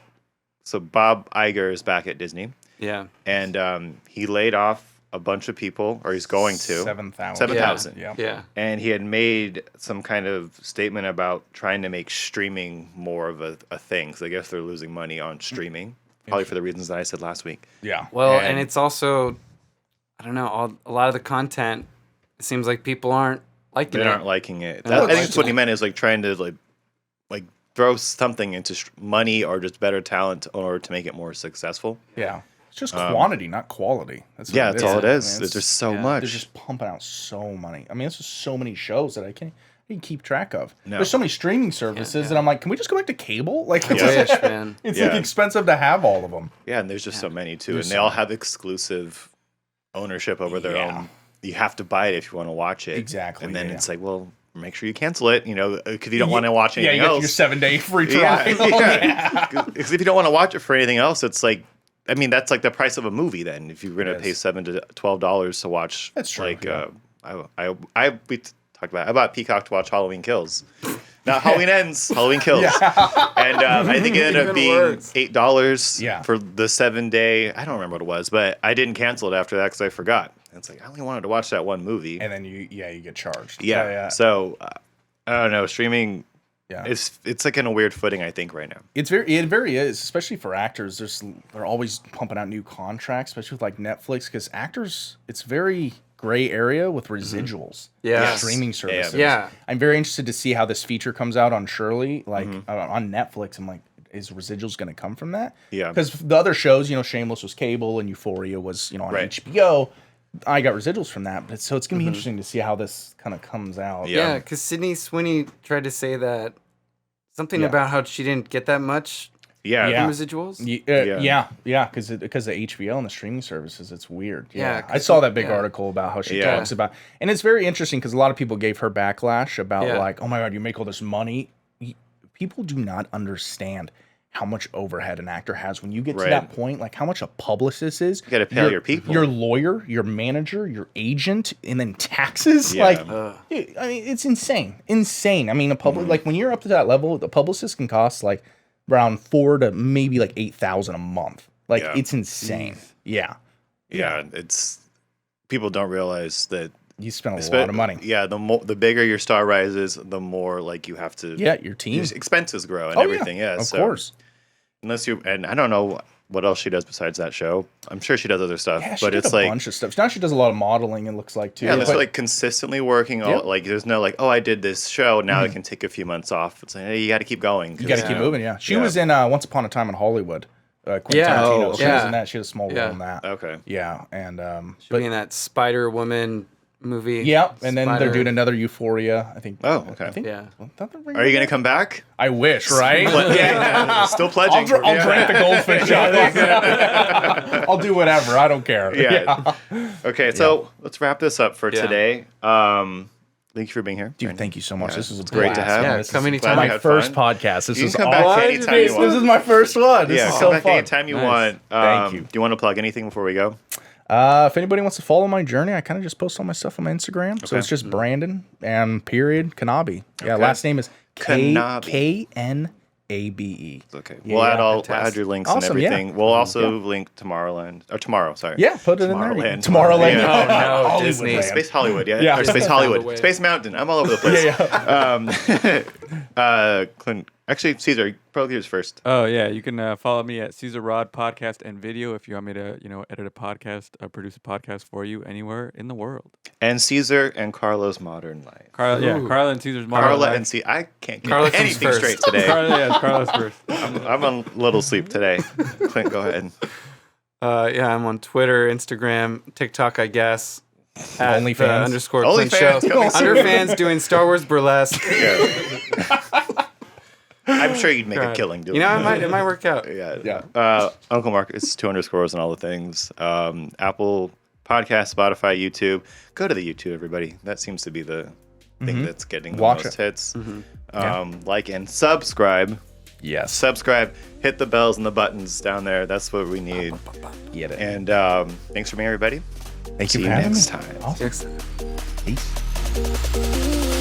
Bob Iger is back at Disney, Yeah. and he laid off a bunch of people, or he's going to 7,000. 7,000. Yeah. Yeah. And he had made some kind of statement about trying to make streaming more of a thing. Because I guess they're losing money on streaming, probably for the reasons that I said last week. Yeah. Well, And- and it's also, I don't know, a lot of the content. It seems like people aren't liking They it. aren't liking it. They're not I think liking that's what he it. meant, is like trying to like throw something into money or just better talent in order to make it more successful. Yeah. It's just quantity, not quality. That's what Yeah, that's all it is. I mean, There's it's- just so yeah, much. They're just pumping out so many. I mean, it's just so many shows that I can't keep track of. No. There's so many streaming services, and I'm like, can we just go back to cable? Like, it's, Yeah. just- Wish, man. it's Yeah. like expensive to have all of them. Yeah, and there's just so many too, There's and they so all many. have exclusive ownership over their Yeah. own. You have to buy it if you want to watch it. Exactly, And then yeah, it's like, well, make sure you cancel it. If you don't want to watch Yeah, anything you get else. your 7-day free trial. Yeah. Because if you don't want to watch it for anything else, it's like, I mean, that's like the price of a movie. Then, if you're going to It pay is. $7 to $12 to watch, That's true, Like, yeah. we talked about. I bought Peacock to watch Halloween Kills. Not Halloween Ends, Halloween Kills. And I think it ended up Even being worse. $8 Yeah. for the 7-day. I don't remember what it was, but I didn't cancel it after that because I forgot. And it's like I only wanted to watch that one movie. And then you get charged. Yeah. So I don't know. Streaming, Yeah. it's like in a weird footing, I think, right now. It very is, especially for actors. They're always pumping out new contracts, especially with like Netflix, because actors, it's very gray area with residuals. Yeah. with Yes. streaming services. Yeah. I'm very interested to see how this feature comes out on Shirley, like Mm-hmm. on Netflix. I'm like, is residuals going to come from that? Yeah. Because the other shows, Shameless was cable and Euphoria was, on Right. HBO. I got residuals from that, but so it's gonna be interesting to see how this kind of comes out. Yeah. Yeah, because Sydney Sweeney tried to say that something Yeah. about how she didn't get that much Yeah. Yeah. in residuals. Yeah, because of HBO and the streaming services, it's weird. Yeah, Yeah, 'cause I saw that big yeah. article about how she Yeah. talks about, and it's very interesting because a lot of people gave her backlash about Yeah. like, oh my god, you make all this money. People do not understand how much overhead an actor has when you get to Right. that point, like how much a publicist is. You got to pay your people. Your lawyer, your manager, your agent, and then taxes. Yeah. Like, dude, I mean, it's insane. I mean, like when you're up to that level, the publicist can cost like around $4,000 to maybe like $8,000 a month. Like, it's insane. Yeah. Yeah, it's people don't realize that You spend a lot of money. Yeah, the bigger your star rises, the more like you have to. Yeah, your team expenses grow and everything. Yeah, of course. Unless you and I don't know what else she does besides that show. I'm sure she does other stuff, Yeah, she but did it's a like bunch of stuff. Now she does a lot of modeling. It looks like too. yeah, it's But- like consistently working. All like there's no like I did this show now I can take a few months off. It's like hey, you got to keep going. you got to keep moving. Yeah, she was in Once Upon a Time in Hollywood. Quentin Tarantino. She was in that. She had a small role in that. Okay. Yeah, and She'll be in that Spider Woman movie. yeah, and then they're doing another Euphoria. I think. Oh, okay. I think, Yeah. Are you gonna come back? I wish, right? Yeah, still pledging. I'll drink the goldfish out. I'll do whatever. I don't care. Yeah. Okay, so let's wrap this up for today. Thank you for being here, Dude, Brandon. thanany so much. This was great to blast. have. Yeah, This come is anytime. glad you my had first fun. podcast. This You is can come back awesome. anytime you want. This is my first one. This is come so back fun. anytime you want. Thank you. Do you want to plug anything before we go? If anybody wants to follow my journey, I kind of just post all my stuff on my Instagram. So it's just Brandon and period Knabe. Yeah, last name is Knabe. Knabe. Okay. We'll add fantastic. your links Awesome, and yeah. everything. We'll also link tomorrow, sorry. Yeah, put it in there. Tomorrowland. Tomorrowland. Yeah. Oh, no, Hollywood Disney. land. Space Hollywood, yeah. Yeah. Or Space Hollywood. Hollywood. Space Mountain. I'm all over the place. Clint, actually, Caesar, you probably yours first. Oh yeah, you can follow me at Caesar Rod Podcast and Video if you want me to, edit a podcast, produce a podcast for you anywhere in the world. And Caesar and Carla's Modern Life. Carla and Caesar's Modern Carla Life. and C. I can't get Carla comes anything first. straight today. Carla's first. I'm on little sleep today. Clint, go ahead. I'm on Twitter, Instagram, TikTok, I guess. At OnlyFans. _Clint Show. OnlyFans coming soon. Underfans doing Star Wars burlesque. Yeah. I'm sure you'd make a God. killing doing It that. might work out. Yeah. Uncle Mark, it's 2 underscores on all the things. Apple Podcast, Spotify, YouTube. Go to the YouTube, everybody. That seems to be the thing that's getting the Watch most it. hits. Like and subscribe. Yes. Subscribe. Hit the bells and the buttons down there. That's what we need. Get it. And thanks for being, everybody. Thank See you you for having next me. time. Awesome. Yes. Peace.